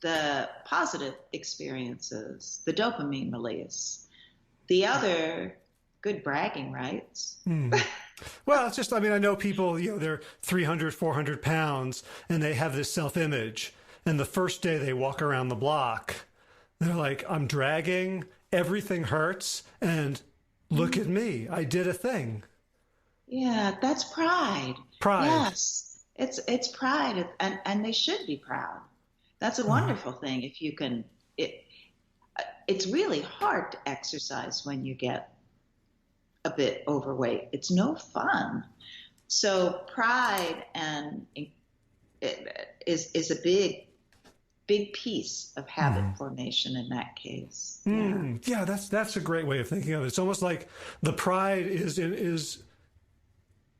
the positive experiences, the dopamine release, the other good bragging rights. Well, it's just, I mean, I know people, they're 300, 400 pounds and they have this self-image. And the first day they walk around the block, they're like, I'm dragging, everything hurts, and look at me, I did a thing. Yeah, that's pride. Pride. Yes, it's pride, and they should be proud. That's a wonderful thing if you can. It's really hard to exercise when you get a bit overweight. It's no fun. So pride is a big piece of habit formation in that case. Yeah, that's a great way of thinking of it. It's almost like the pride is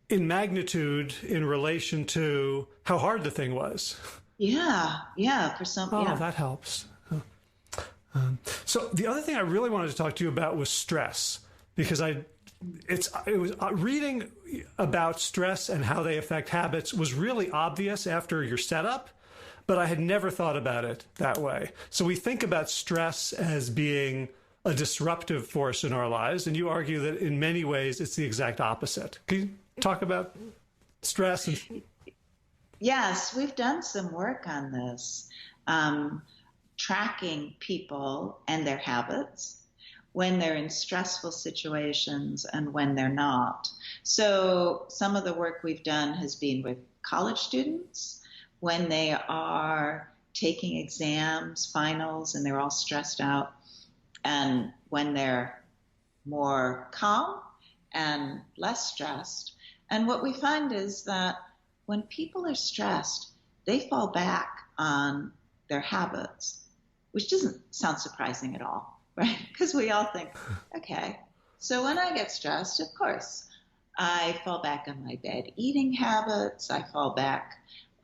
in magnitude in relation to how hard the thing was. Yeah, for some. Oh, that helps. So the other thing I really wanted to talk to you about was stress, because it was reading about stress and how they affect habits was really obvious after your setup, but I had never thought about it that way. So we think about stress as being a disruptive force in our lives, and you argue that in many ways it's the exact opposite. Can you talk about stress? Yes, we've done some work on this, tracking people and their habits when they're in stressful situations and when they're not. So some of the work we've done has been with college students when they are taking exams, finals, and they're all stressed out, and when they're more calm and less stressed. And what we find is that when people are stressed, they fall back on their habits, which doesn't sound surprising at all, right? Because we all think, okay, so when I get stressed, of course, I fall back on my bad eating habits. I fall back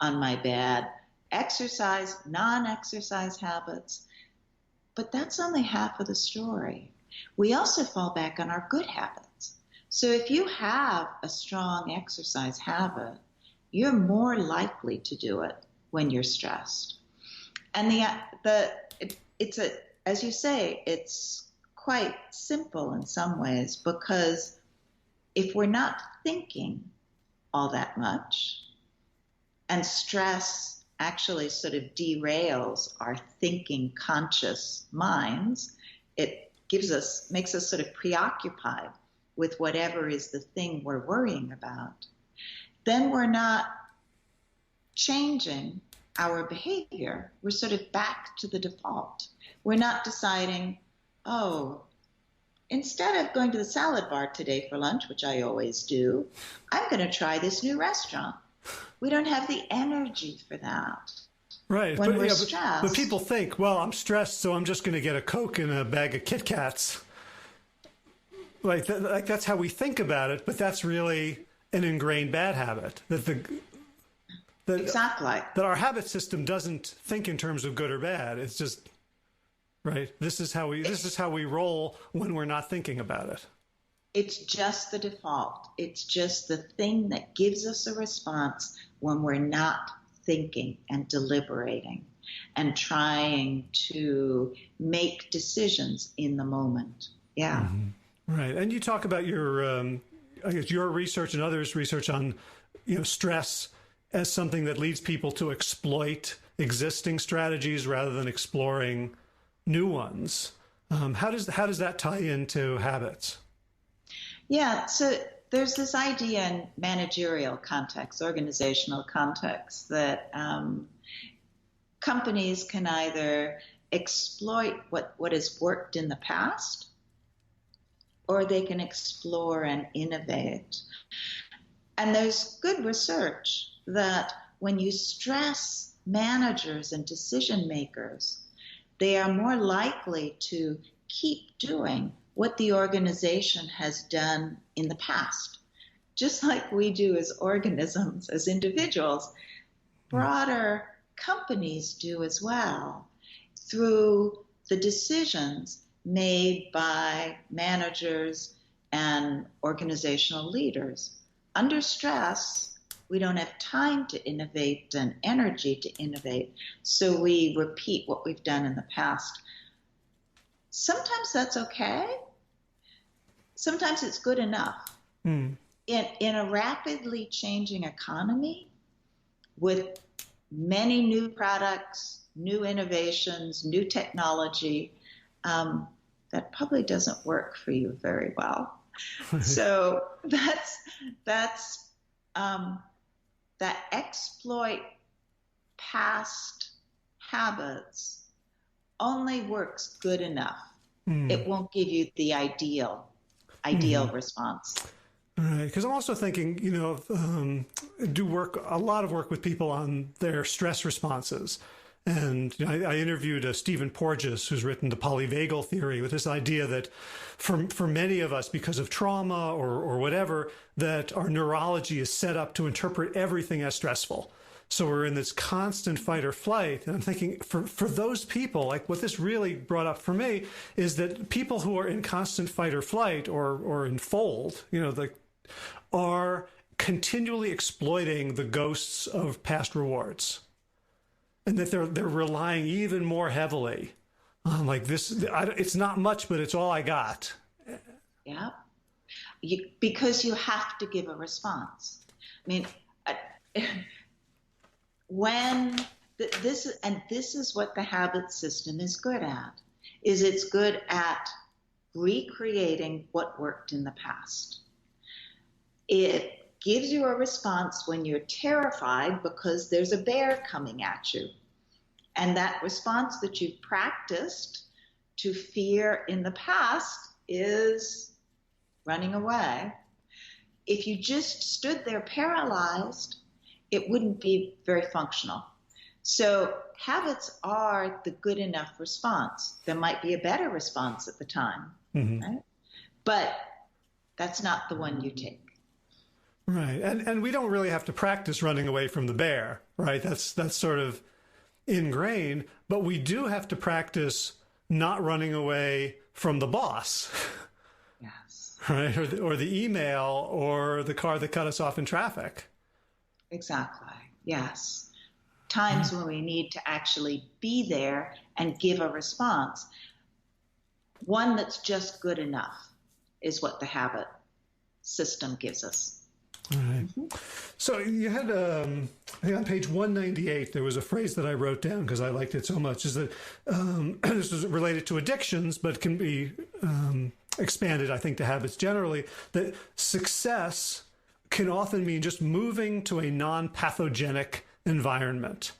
on my bad exercise, non-exercise habits. But that's only half of the story. We also fall back on our good habits. So if you have a strong exercise habit, you're more likely to do it when you're stressed. And as you say, it's quite simple in some ways, because if we're not thinking all that much, and stress actually sort of derails our thinking conscious minds, it makes us sort of preoccupied with whatever is the thing we're worrying about, then we're not changing our behavior. We're sort of back to the default. We're not deciding, oh, instead of going to the salad bar today for lunch, which I always do, I'm going to try this new restaurant. We don't have the energy for that. Right. When we're stressed. But people think, well, I'm stressed, so I'm just going to get a Coke and a bag of Kit Kats. Like that's how we think about it, but that's really an ingrained bad habit. Exactly. That our habit system doesn't think in terms of good or bad. It's just, right, this is how we roll when we're not thinking about it. It's just the default. It's just the thing that gives us a response when we're not thinking and deliberating and trying to make decisions in the moment. Yeah. Mm-hmm. Right. And you talk about your research and others' research on, stress as something that leads people to exploit existing strategies rather than exploring new ones. How does that tie into habits? Yeah, so there's this idea in managerial context, organizational context, that companies can either exploit what has worked in the past, or they can explore and innovate. And there's good research that when you stress managers and decision makers, they are more likely to keep doing what the organization has done in the past. Just like we do as organisms, as individuals, broader companies do as well through the decisions made by managers and organizational leaders. Under stress, we don't have time to innovate and energy to innovate, so we repeat what we've done in the past. Sometimes that's okay. Sometimes it's good enough. In a rapidly changing economy with many new products, new innovations, new technology, that probably doesn't work for you very well. So that exploit past habits only works good enough. It won't give you the ideal response. Right, because I'm also thinking, do a lot of work with people on their stress responses. And I interviewed Stephen Porges, who's written the polyvagal theory, with this idea that for many of us, because of trauma or whatever, that our neurology is set up to interpret everything as stressful. So we're in this constant fight or flight. And I'm thinking for those people, like what this really brought up for me is that people who are in constant fight or flight or in fold, are continually exploiting the ghosts of past rewards. And that they're relying even more heavily on like this. It's not much, but it's all I got. Yeah, because you have to give a response. I mean, this is what the habit system is good at. It's good at recreating what worked in the past. It gives you a response when you're terrified because there's a bear coming at you. And that response that you've practiced to fear in the past is running away. If you just stood there paralyzed, it wouldn't be very functional. So habits are the good enough response. There might be a better response at the time, right? But that's not the one you take. Right. And we don't really have to practice running away from the bear, right? That's sort of ingrained, but we do have to practice not running away from the boss. Yes. Right? Or the email or the car that cut us off in traffic. Exactly. Yes. Times when we need to actually be there and give a response. One that's just good enough is what the habit system gives us. All right. So you had, I think on page 198, there was a phrase that I wrote down because I liked it so much, is that this is related to addictions, but can be expanded, I think, to habits generally, that success can often mean just moving to a non-pathogenic environment,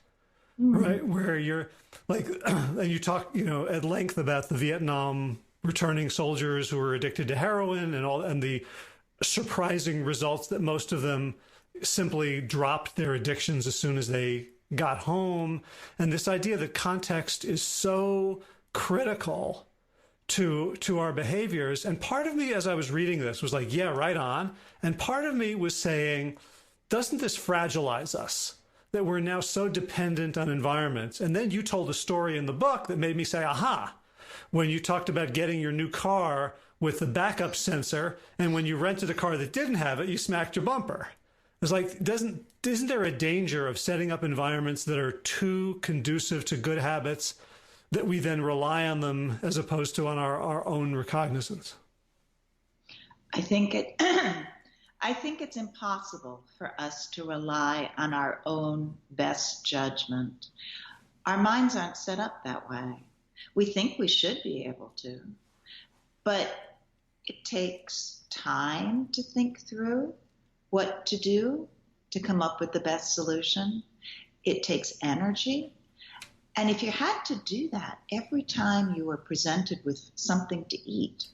right? Where you're like, and you talk, at length about the Vietnam returning soldiers who were addicted to heroin and the surprising results that most of them simply dropped their addictions as soon as they got home. And this idea that context is so critical to our behaviors. And part of me, as I was reading this, was like, yeah, right on. And part of me was saying, doesn't this fragilize us? That we're now so dependent on environments. And then you told a story in the book that made me say, aha, when you talked about getting your new car with the backup sensor, and when you rented a car that didn't have it, you smacked your bumper. It's like, isn't there a danger of setting up environments that are too conducive to good habits that we then rely on them as opposed to on our own recognizance? I think it's impossible for us to rely on our own best judgment. Our minds aren't set up that way. We think we should be able to, but it takes time to think through what to do to come up with the best solution. It takes energy. And if you had to do that every time you were presented with something to eat,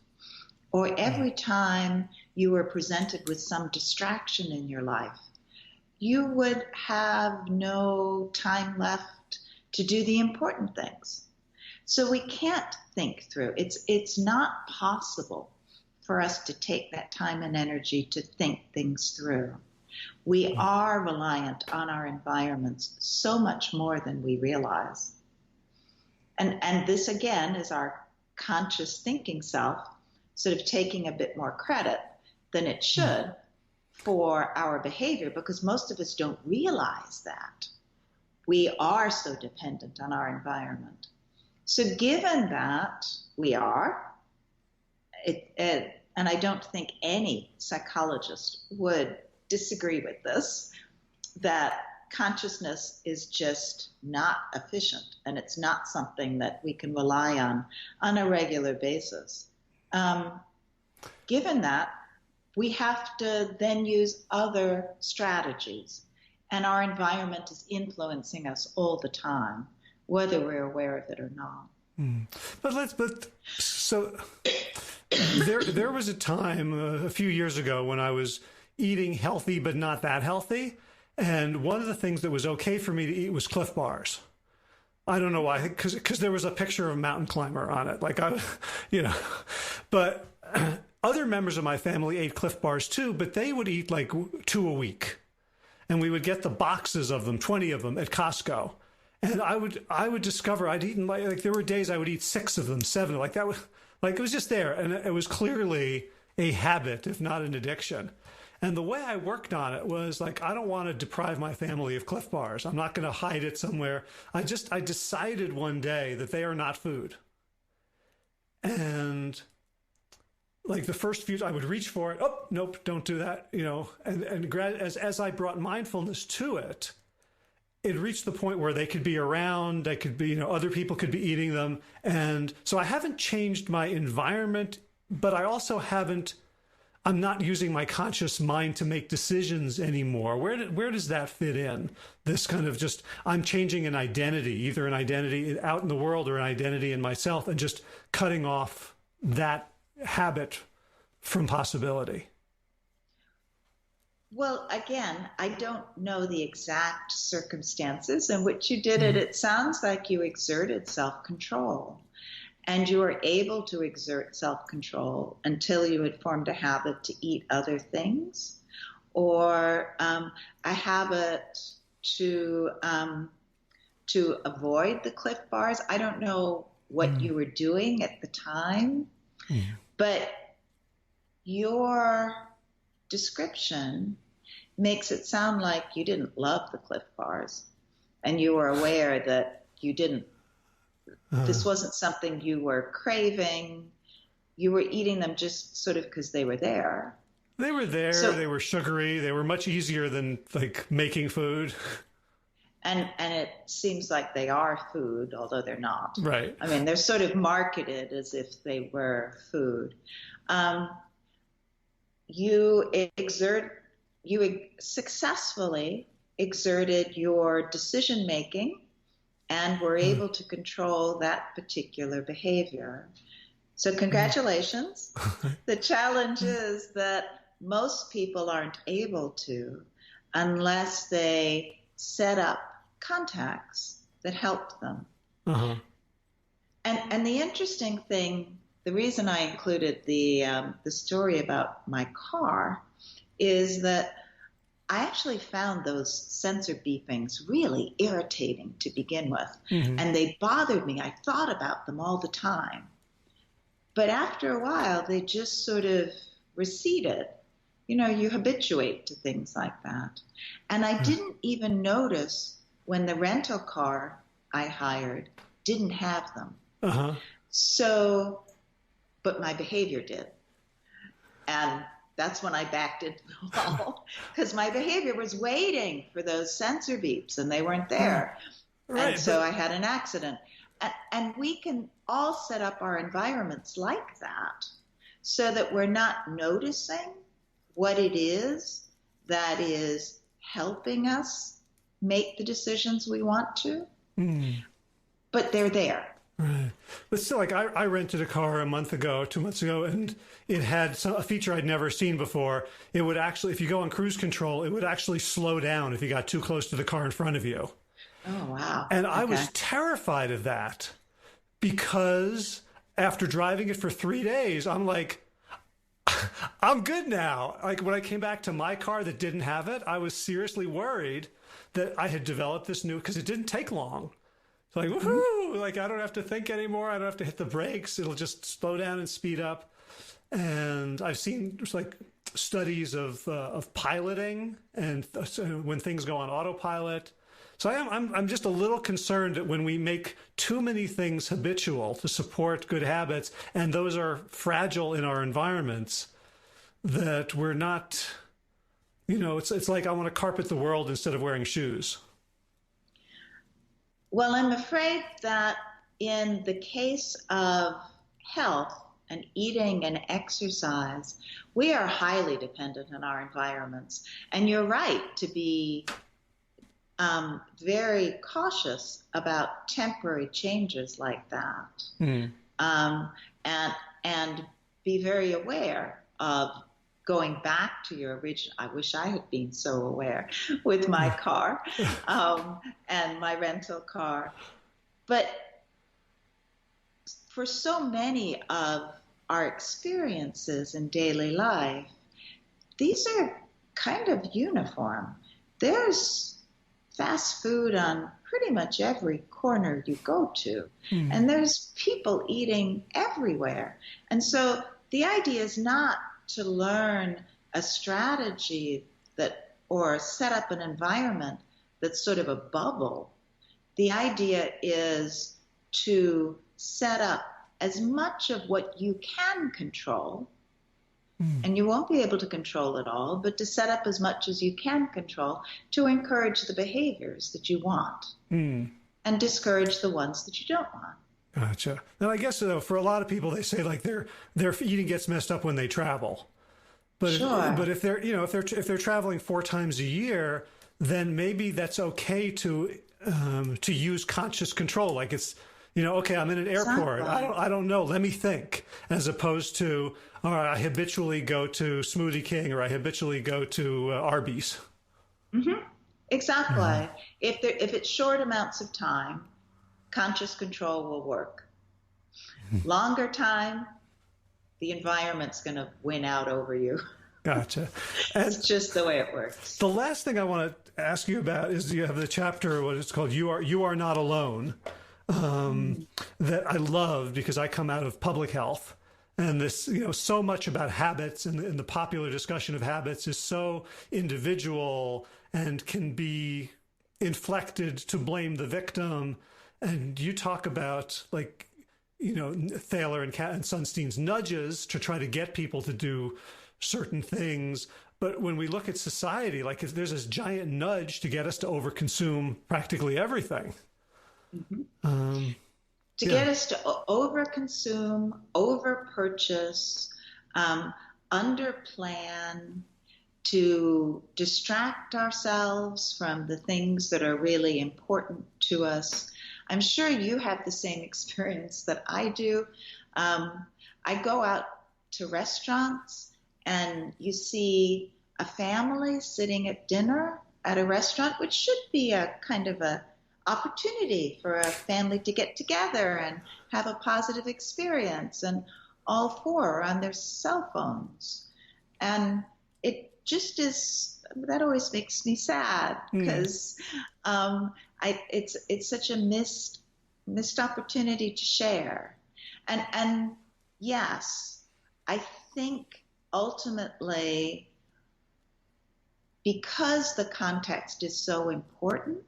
or every time you were presented with some distraction in your life, you would have no time left to do the important things. So we can't think through. It's not possible for us to take that time and energy to think things through. We are reliant on our environments so much more than we realize. And this, again, is our conscious thinking self sort of taking a bit more credit than it should for our behavior, because most of us don't realize that. We are so dependent on our environment. So given that we are, and I don't think any psychologist would disagree with this, that consciousness is just not efficient, and it's not something that we can rely on a regular basis. Given that, we have to then use other strategies, and our environment is influencing us all the time, whether we're aware of it or not. So there was a time a few years ago when I was eating healthy but not that healthy, and one of the things that was okay for me to eat was Cliff Bars. I don't know why, because there was a picture of a mountain climber on it, but other members of my family ate Cliff Bars too, but they would eat like 2 a week, and we would get the boxes of them, 20 of them at Costco. And I would discover I'd eaten like there were days I would eat 6 of them, 7, like that was like it was just there, and it was clearly a habit, if not an addiction. And the way I worked on it was like, I don't want to deprive my family of Cliff Bars. I'm not going to hide it somewhere. I decided one day that they are not food. And like the first few, I would reach for it. Oh, nope, don't do that. And as I brought mindfulness to it, it reached the point where they could be around, they could be, other people could be eating them. And so I haven't changed my environment, but I also I'm not using my conscious mind to make decisions anymore. Where does that fit in? This kind of just, I'm changing an identity, either an identity out in the world or an identity in myself, and just cutting off that habit from possibility. Well, again, I don't know the exact circumstances in which you did it. It sounds like you exerted self-control, and you were able to exert self-control until you had formed a habit to eat other things, or a habit to avoid the Cliff Bars. I don't know what you were doing at the time, but your description makes it sound like you didn't love the Cliff Bars, and you were aware that you didn't. This wasn't something you were craving. You were eating them just sort of because they were there. They were there. So, they were sugary. They were much easier than like making food. And it seems like they are food, although they're not. Right. I mean, they're sort of marketed as if they were food. You successfully exerted your decision making and were able to control that particular behavior. So congratulations. The challenge is that most people aren't able to unless they set up contacts that help them. And the interesting thing, the reason I included the story about my car is that I actually found those sensor beepings really irritating to begin with. And they bothered me. I thought about them all the time. But after a while, they just sort of receded. You habituate to things like that. And I didn't even notice when the rental car I hired didn't have them. So, but my behavior did. And that's when I backed into the wall, because my behavior was waiting for those sensor beeps, and they weren't there. And so I had an accident. And we can all set up our environments like that so that we're not noticing what it is that is helping us make the decisions we want to. But they're there. Right. But still, like I rented a car a month ago, 2 months ago, and it had a feature I'd never seen before. It would actually, if you go on cruise control, it would actually slow down if you got too close to the car in front of you. Oh, wow. And I Okay. was terrified of that because after driving it for 3 days, I'm like, I'm good now. Like when I came back to my car that didn't have it, I was seriously worried that I had developed this new, because it didn't take long. So like, woohoo, like I don't have to think anymore. I don't have to hit the brakes. It'll just slow down and speed up. And I've seen like studies of piloting and when things go on autopilot. So I'm just a little concerned that when we make too many things habitual to support good habits, and those are fragile in our environments, that we're not, it's like I want to carpet the world instead of wearing shoes. Well, I'm afraid that in the case of health and eating and exercise, we are highly dependent on our environments. And you're right to be very cautious about temporary changes like that, um, and be very aware of going back to your original. I wish I had been so aware with my car and my rental car. But for so many of our experiences in daily life, these are kind of uniform. There's fast food on pretty much every corner you go to, and there's people eating everywhere. And so the idea is not to learn a strategy that, or set up an environment that's sort of a bubble. The idea is to set up as much of what you can control, and you won't be able to control it all, but to set up as much as you can control to encourage the behaviors that you want and discourage the ones that you don't want. Gotcha. Now, I guess for a lot of people, they say like their eating gets messed up when they travel. But Sure. but if they're if they're traveling 4 times a year, then maybe that's okay to use conscious control. Like it's okay, I'm in an airport. Exactly. I don't know. Let me think, as opposed to all right, I habitually go to Smoothie King or I habitually go to Arby's. Exactly. If it's short amounts of time, conscious control will work. Longer time, the environment's going to win out over you. Gotcha. And It's just the way it works. the last thing I want to ask you about is you have the chapter, what it's called, You Are Not Alone, that I love because I come out of public health. And this, so much about habits and the popular discussion of habits is so individual and can be inflected to blame the victim. And you talk about like, Thaler and Sunstein's nudges to try to get people to do certain things. But when we look at society, like there's this giant nudge to get us to overconsume practically everything. To get us to overconsume, overpurchase, underplan, to distract ourselves from the things that are really important to us. I'm sure you have the same experience that I do. I go out to restaurants and you see a family sitting at dinner at a restaurant, which should be a kind of a opportunity for a family to get together and have a positive experience, and all four are on their cell phones. And it just is, that always makes me sad because it's such a missed opportunity to share. And yes, I think ultimately, because the context is so important,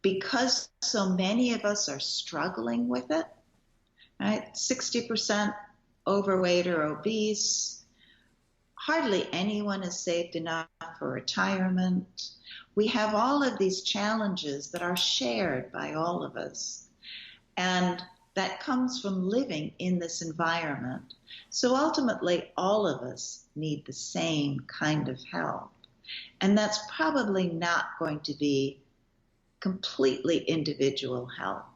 because so many of us are struggling with it, right? 60% overweight or obese. Hardly anyone is saved enough for retirement. We have all of these challenges that are shared by all of us. And that comes from living in this environment. So ultimately, all of us need the same kind of help. And that's probably not going to be completely individual help.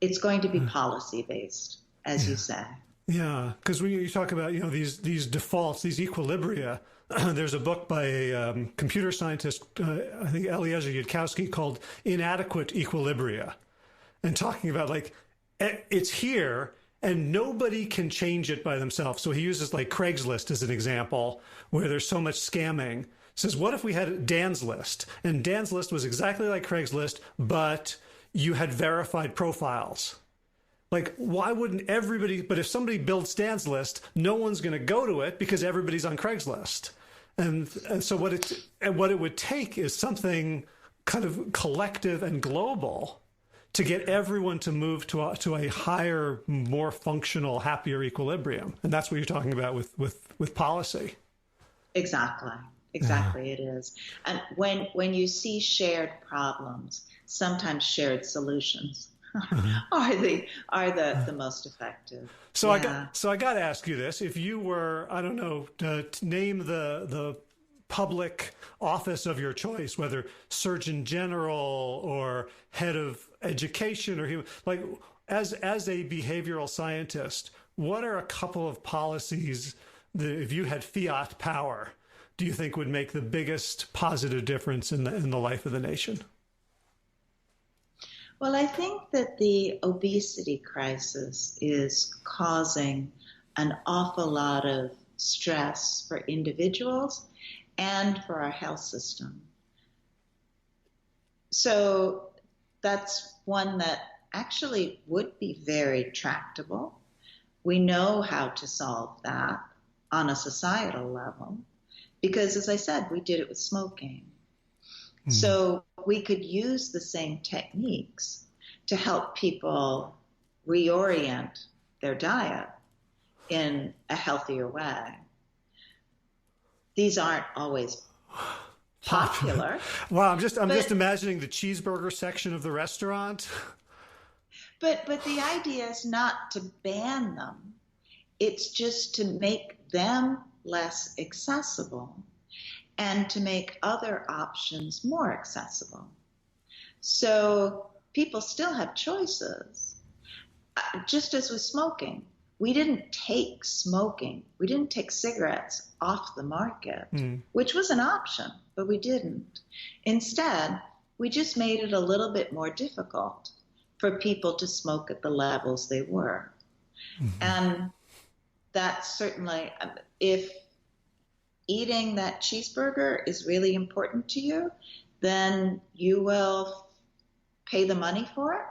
it's going to be policy based, as you say. Yeah, because when you talk about these defaults, these equilibria, there's a book by a computer scientist, I think Eliezer Yudkowsky, called "Inadequate Equilibria," and talking about like it's here and nobody can change it by themselves. So he uses like Craigslist as an example, where there's so much scamming. Says, what if we had Dan's List, and Dan's List was exactly like Craigslist, but you had verified profiles? Like, why wouldn't everybody? But if somebody builds Dan's List, no one's going to go to it because everybody's on Craigslist. And so what it would take is something kind of collective and global to get everyone to move to a higher, more functional, happier equilibrium. And that's what you're talking about with policy. Exactly. Exactly, it is. And when you see shared problems, sometimes shared solutions are the most effective. So I got to ask you this: if you were, I don't know, to name the public office of your choice, whether Surgeon General or head of education or human, like as a behavioral scientist, what are a couple of policies that, if you had fiat power, do you think would make the biggest positive difference in the life of the nation? Well, I think that the obesity crisis is causing an awful lot of stress for individuals and for our health system. So that's one that actually would be very tractable. We know how to solve that on a societal level because, as I said, we did it with smoking. So we could use the same techniques to help people reorient their diet in a healthier way. These aren't always popular. Wow, I'm just imagining the cheeseburger section of the restaurant. But the idea is not to ban them. It's just to make them less accessible and to make other options more accessible. So people still have choices. Just as with smoking, we didn't take cigarettes off the market, which was an option, but we didn't. Instead, we just made it a little bit more difficult for people to smoke at the levels they were. And that's certainly, if eating that cheeseburger is really important to you, then you will pay the money for it,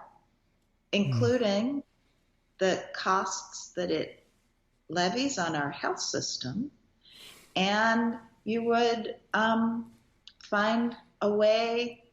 including the costs that it levies on our health system, and you would find a way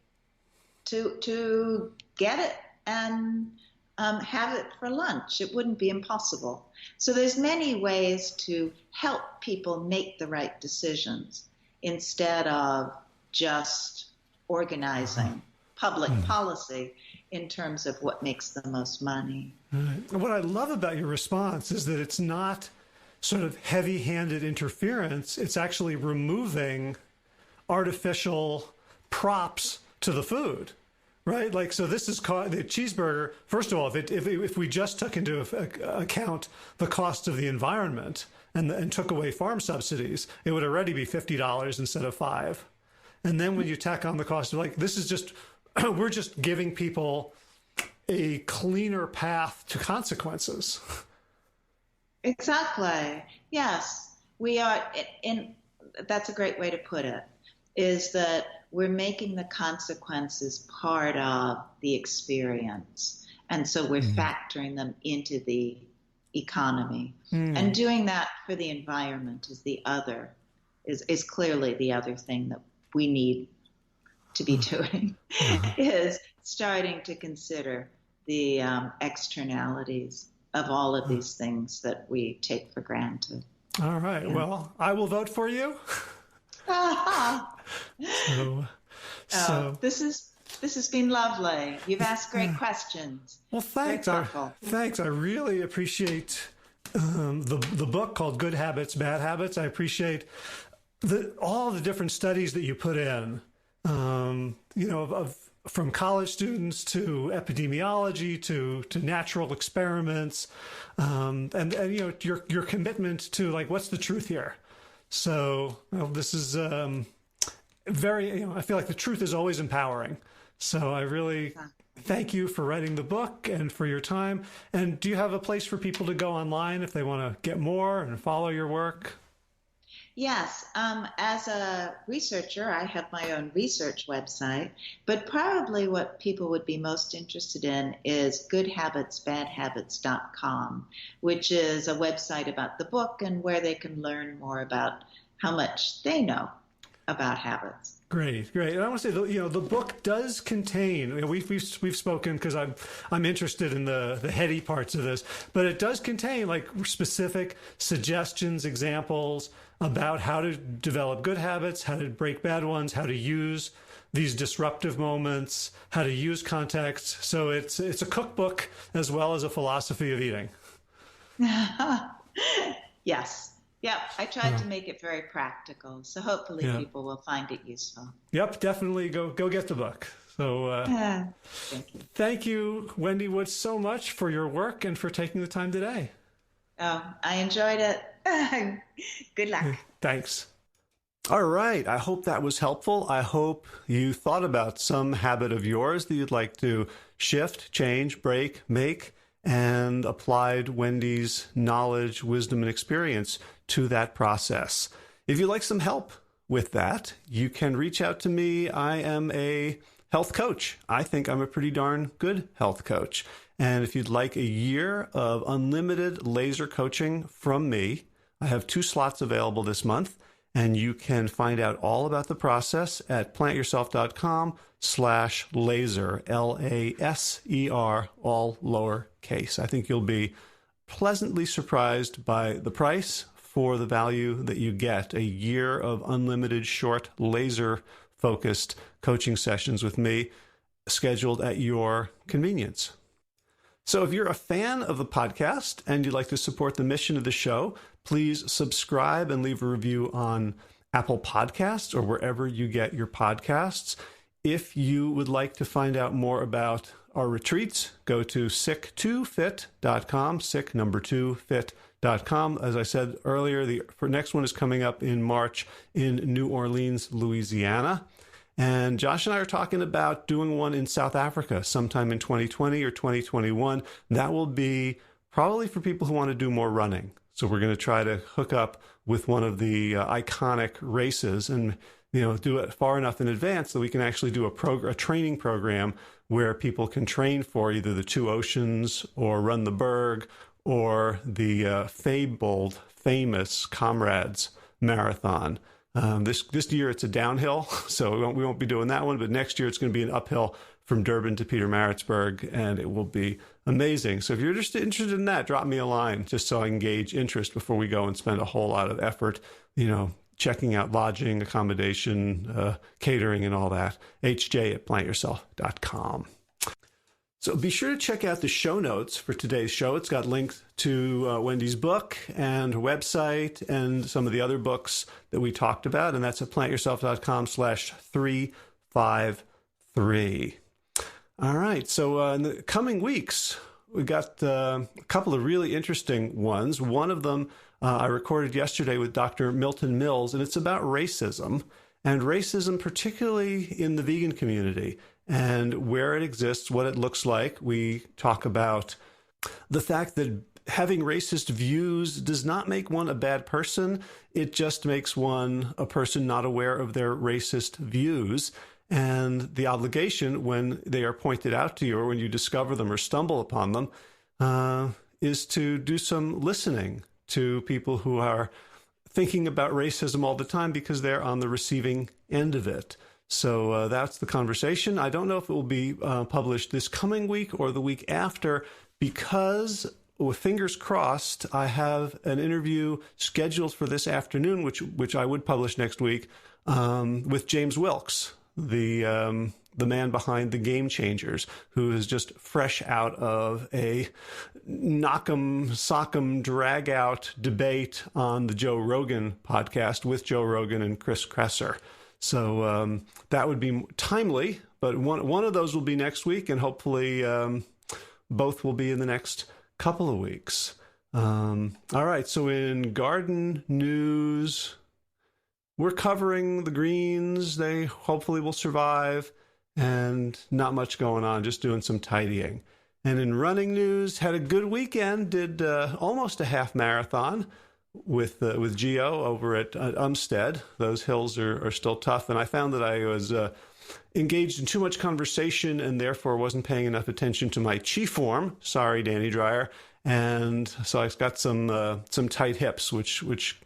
to get it and have it for lunch. It wouldn't be impossible. So there's many ways to help people make the right decisions instead of just organizing public policy in terms of what makes the most money. Right. What I love about your response is that it's not sort of heavy-handed interference. It's actually removing artificial props to the food. Right, like, so this is the cheeseburger. First of all, if we just took into account the cost of the environment and took away farm subsidies, it would already be $50 instead of $5. And then when you tack on the cost of, like, this is just, we're just giving people a cleaner path to consequences. Exactly. Yes, we are. That's a great way to put it. Is that we're making the consequences part of the experience. And so we're factoring them into the economy. And doing that for the environment is clearly the other thing that we need to be doing, is starting to consider the externalities of all of these things that we take for granted. All right. Yeah. Well, I will vote for you. So this has been lovely. You've asked great questions. Well, thanks. Thanks. I really appreciate the book called Good Habits, Bad Habits. I appreciate all the different studies that you put in, of from college students to epidemiology to natural experiments, and your commitment to like what's the truth here. So this is very. I feel like the truth is always empowering. So I really thank you for writing the book and for your time. And do you have a place for people to go online if they want to get more and follow your work? Yes. As a researcher, I have my own research website, but probably what people would be most interested in is goodhabitsbadhabits.com, which is a website about the book and where they can learn more about how much they know about habits. Great. And I want to say, the book does contain. We've spoken because I'm interested in the heady parts of this, but it does contain like specific suggestions, examples about how to develop good habits, how to break bad ones, how to use these disruptive moments, how to use context. So it's a cookbook as well as a philosophy of eating. Yes. Yep, I tried to make it very practical, so hopefully people will find it useful. Yep, definitely go get the book. So thank you, Wendy Wood, so much for your work and for taking the time today. Oh, I enjoyed it. Good luck. Thanks. All right, I hope that was helpful. I hope you thought about some habit of yours that you'd like to shift, change, break, make, and applied Wendy's knowledge, wisdom, and experience to that process. If you'd like some help with that, you can reach out to me. I am a health coach. I think I'm a pretty darn good health coach. And if you'd like a year of unlimited laser coaching from me, I have 2 slots available this month. And you can find out all about the process at plantyourself.com/laser, LASER, all lowercase. I think you'll be pleasantly surprised by the price for the value that you get. A year of unlimited short laser-focused coaching sessions with me scheduled at your convenience. So if you're a fan of the podcast and you'd like to support the mission of the show, please subscribe and leave a review on Apple Podcasts or wherever you get your podcasts. If you would like to find out more about our retreats, go to sick2fit.com, sick2fit.com. As I said earlier, the next one is coming up in March in New Orleans, Louisiana. And Josh and I are talking about doing one in South Africa sometime in 2020 or 2021. That will be probably for people who want to do more running. So we're going to try to hook up with one of the iconic races and do it far enough in advance that we can actually do a training program where people can train for either the 2 Oceans or Run the Berg or the famous Comrades Marathon. This year it's a downhill, so we won't be doing that one. But next year it's going to be an uphill from Durban to Pietermaritzburg, and it will be amazing. So if you're just interested in that, drop me a line just so I can gauge interest before we go and spend a whole lot of effort, checking out lodging, accommodation, catering, and all that. hj@plantyourself.com. So be sure to check out the show notes for today's show. It's got links to Wendy's book and her website and some of the other books that we talked about. And that's at plantyourself.com/353. All right. So in the coming weeks, we got a couple of really interesting ones. One of them I recorded yesterday with Dr. Milton Mills, and it's about racism, and racism particularly in the vegan community and where it exists, what it looks like. We talk about the fact that having racist views does not make one a bad person. It just makes one a person not aware of their racist views. And the obligation when they are pointed out to you or when you discover them or stumble upon them is to do some listening to people who are thinking about racism all the time because they're on the receiving end of it. So that's the conversation. I don't know if it will be published this coming week or the week after because, with fingers crossed, I have an interview scheduled for this afternoon, which I would publish next week, with James Wilkes, the man behind the Game Changers, who is just fresh out of a knock'em, sock'em, drag-out debate on the Joe Rogan podcast with Joe Rogan and Chris Kresser. So that would be timely, but one of those will be next week, and hopefully both will be in the next couple of weeks. All right, so in garden news, we're covering the greens. They hopefully will survive, and not much going on, just doing some tidying. And in running news, had a good weekend, did almost a half marathon with Gio over at Umstead. Those hills are still tough, and I found that I was engaged in too much conversation and therefore wasn't paying enough attention to my chi form. Sorry, Danny Dreyer. And so I got some tight hips, which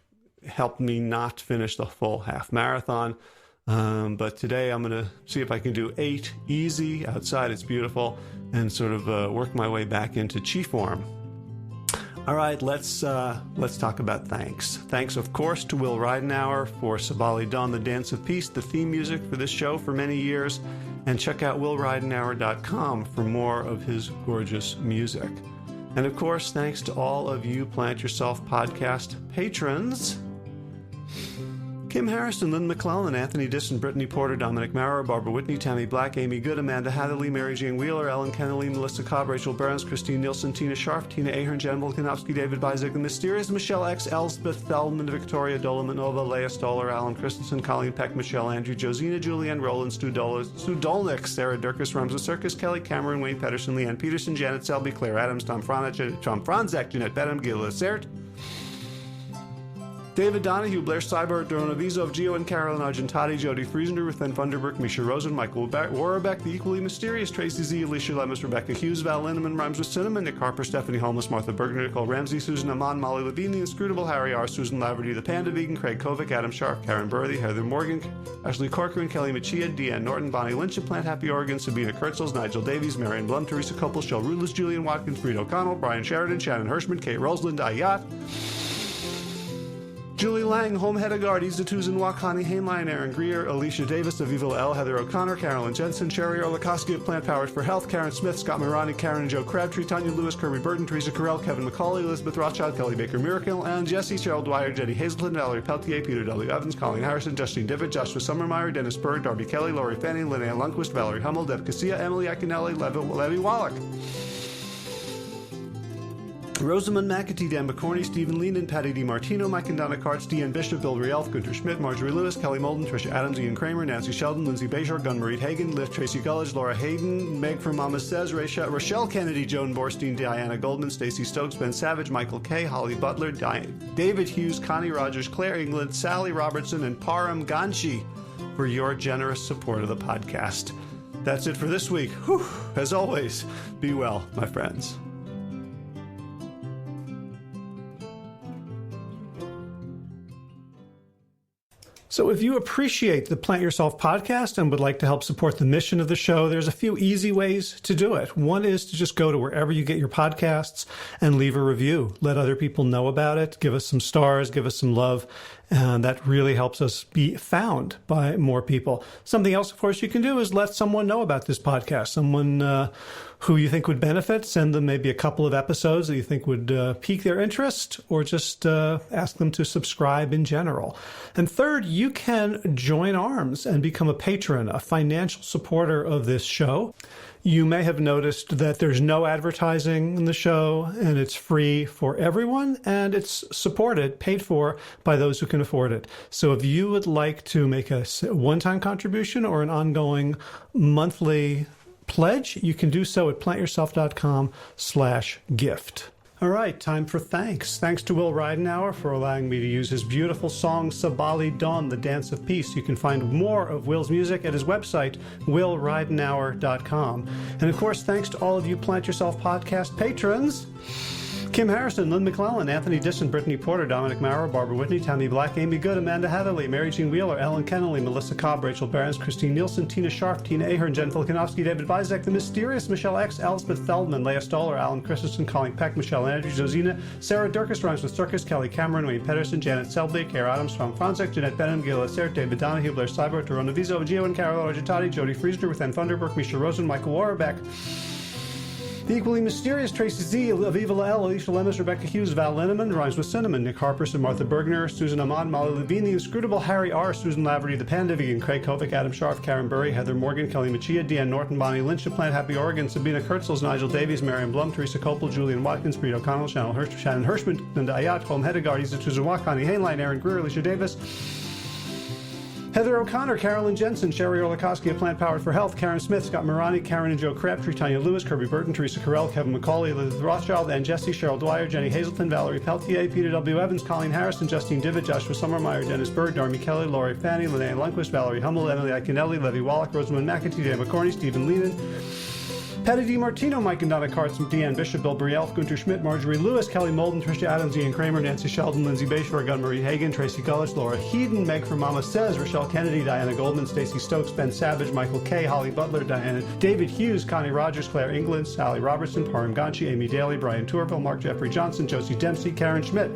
helped me not finish the full half marathon. But today I'm going to see if I can do 8 easy. Outside it's beautiful, and sort of work my way back into chi form. All right, let's talk about thanks. Thanks, of course, to Will Ridenauer for Sabali Dawn, the Dance of Peace, the theme music for this show for many years. And check out willridenauer.com for more of his gorgeous music. And of course, thanks to all of you Plant Yourself podcast patrons. Kim Harrison, Lynn McClellan, Anthony Disson, Brittany Porter, Dominic Maurer, Barbara Whitney, Tammy Black, Amy Good, Amanda Hatherley, Mary Jane Wheeler, Ellen Kennelly, Melissa Cobb, Rachel Burns, Christine Nielsen, Tina Scharf, Tina Ahern, Jan Volkanovsky, David Bizek, The Mysterious, Michelle X, Elsbeth Feldman, Victoria Dolomanova, Leah Stoller, Alan Christensen, Colleen Peck, Michelle Andrew, Josina, Julianne Roland, Stu Dolnick, Sarah Durkis, Ramza Circus, Kelly Cameron, Wayne Pedersen, Leanne Peterson, Janet Selby, Claire Adams, Tom Franzek, Jeanette Bedham, Gil Lacert, David Donahue, Blair Cyber, Dorona Vizov, Gio and Carolyn Argentati, Jody Friesender, Ruth Van Funderburg, Misha Rosen, Michael Warbeck, The Equally Mysterious, Tracy Z, Alicia Lemus, Rebecca Hughes, Val Lindemann, Rhymes with Cinnamon, Nick Harper, Stephanie Holmes, Martha Bergner, Nicole Ramsey, Susan Amon, Molly Levine, The Inscrutable, Harry R., Susan Laverty, The Panda Vegan, Craig Kovic, Adam Sharp, Karen Burley, Heather Morgan, Ashley Corcoran, Kelly Machia, Deanne Norton, Bonnie Lynch of Plant Happy Oregon, Sabina Kurtzels, Nigel Davies, Marion Blum, Teresa Copel, Shel Rudless, Julian Watkins, Reed O'Connell, Brian Sheridan, Shannon Hirschman, Kate Rosalind, Ayat, Julie Lang, Home Hedegaard, Isa Tuzan, Wakani, Hainline, Aaron Greer, Alicia Davis, Aviva L, Heather O'Connor, Carolyn Jensen, Sherry Orlikoski of Plant Powers for Health, Karen Smith, Scott Mirani, Karen and Joe Crabtree, Tanya Lewis, Kirby Burton, Teresa Carell, Kevin McCauley, Elizabeth Rothschild, Kelly Baker Miracle, Alan Jesse, Cheryl Dwyer, Jenny Hazelton, Valerie Peltier, Peter W. Evans, Colleen Harrison, Justine Divitt, Joshua Summermeyer, Dennis Berg, Darby Kelly, Lori Fanning, Linnea Lundquist, Valerie Hummel, Deb Casilla, Emily Akinelli, Levy Wallach, Rosamund McAtee, Dan McCorney, Stephen Leenan, Patty DiMartino, Mike and Donna Karts, Deanne Bishop, Bill Rielf, Gunter Schmidt, Marjorie Lewis, Kelly Molden, Tricia Adams, Ian Kramer, Nancy Sheldon, Lindsay Bejor, Gunmarie Hagen, Liv Tracy Gullidge, Laura Hayden, Meg from Mama Says, Rochelle Kennedy, Joan Borstein, Diana Goldman, Stacey Stokes, Ben Savage, Michael Kay, Holly Butler, David Hughes, Connie Rogers, Claire England, Sally Robertson, and Param Ganshi for your generous support of the podcast. That's it for this week. Whew. As always, be well, my friends. So if you appreciate the Plant Yourself podcast and would like to help support the mission of the show, there's a few easy ways to do it. One is to just go to wherever you get your podcasts and leave a review. Let other people know about it. Give us some stars. Give us some love. And that really helps us be found by more people. Something else, of course, you can do is let someone know about this podcast. Someone who you think would benefit. Send them maybe a couple of episodes that you think would pique their interest, or just ask them to subscribe in general. And third, you can join arms and become a patron, a financial supporter of this show. You may have noticed that there's no advertising in the show, and it's free for everyone, and it's supported, paid for by those who can afford it. So if you would like to make a one-time contribution or an ongoing monthly pledge, you can do so at plantyourself.com/gift. All right, time for thanks. Thanks to Will Ridenauer for allowing me to use his beautiful song, Sabali Dawn, the Dance of Peace. You can find more of Will's music at his website, willridenauer.com. And of course, thanks to all of you Plant Yourself podcast patrons. Kim Harrison, Lynn McClellan, Anthony Disson, Brittany Porter, Dominic Maurer, Barbara Whitney, Tammy Black, Amy Good, Amanda Hatherley, Mary Jean Wheeler, Ellen Kennelly, Melissa Cobb, Rachel Behrens, Christine Nielsen, Tina Scharf, Tina Ahern, Jen Volkanovsky, David Bizek, The Mysterious, Michelle X, Elspeth Feldman, Leah Stoller, Alan Christensen, Colleen Peck, Michelle Andrews, Josina, Sarah Durkis, Rhymes with Circus, Kelly Cameron, Wayne Pedersen, Janet Selby, Kara Adams, Tom Franzek, Jeanette Benham, Gil Lacert, David Donahue, Blair Cyber, Dorona Vizov, Gio and Carol Argentati, Jody Friesner, Ruth Van Funderburg, Misha Rosen, Michael Warbeck, The equally mysterious Tracy Z, Aviva L, Alicia Lemus, Rebecca Hughes, Val Linneman, rhymes with cinnamon, Nick Harperson, Martha Bergner, Susan Amon, Molly Levine, the inscrutable Harry R, Susan Laverty, the Panda Vegan, Craig Kovic, Adam Scharf, Karen Burry, Heather Morgan, Kelly Machia, Deanne Norton, Bonnie Lynch, Plant Happy Oregon, Sabina Kurtzels, Nigel Davies, Marion Blum, Teresa Copel, Julian Watkins, Breed O'Connell, Shannon Hirschman, Linda Ayat, Colm Hedegaard, Isa Tuzawa, Connie Hainline, Aaron Greer, Alicia Davis, Heather O'Connor, Carolyn Jensen, Sherry Orlikowski of Plant Powered for Health, Karen Smith, Scott Morani, Karen and Joe Crabtree, Tanya Lewis, Kirby Burton, Teresa Carell, Kevin McCauley, Elizabeth Rothschild, Ann Jesse, Cheryl Dwyer, Jenny Hazelton, Valerie Peltier, Peter W. Evans, Colleen Harrison, Justine Divitt, Joshua Summermeyer, Dennis Bird, Darmy Kelly, Laurie Fanny, Linnea Lundquist, Valerie Hummel, Emily Iaconelli, Levy Wallach, Rosamund McAtee, Dan McCorney, Stephen Lehman, Patty DiMartino, Mike and Donna Karts, Deanne Bishop, Bill Brielf, Gunter Schmidt, Marjorie Lewis, Kelly Molden, Tricia Adams, Ian Kramer, Nancy Sheldon, Lindsay Bayshore, Gunn-Marie Hagan, Tracy Gullich, Laura Heaton, Meg from Mama Says, Rochelle Kennedy, Diana Goldman, Stacey Stokes, Ben Savage, Michael Kay, Holly Butler, Diana, David Hughes, Connie Rogers, Claire England, Sally Robertson, Param Ganchi, Amy Daly, Brian Tourville, Mark Jeffrey Johnson, Josie Dempsey, Karen Schmidt,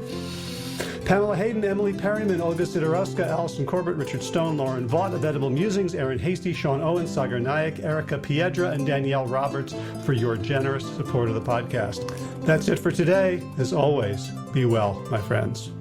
Pamela Hayden, Emily Perryman, Olga Sidorowska, Allison Corbett, Richard Stone, Lauren Vaught of Edible Musings, Aaron Hasty, Sean Owen, Sagar Nayak, Erica Piedra, and Danielle Roberts for your generous support of the podcast. That's it for today. As always, be well, my friends.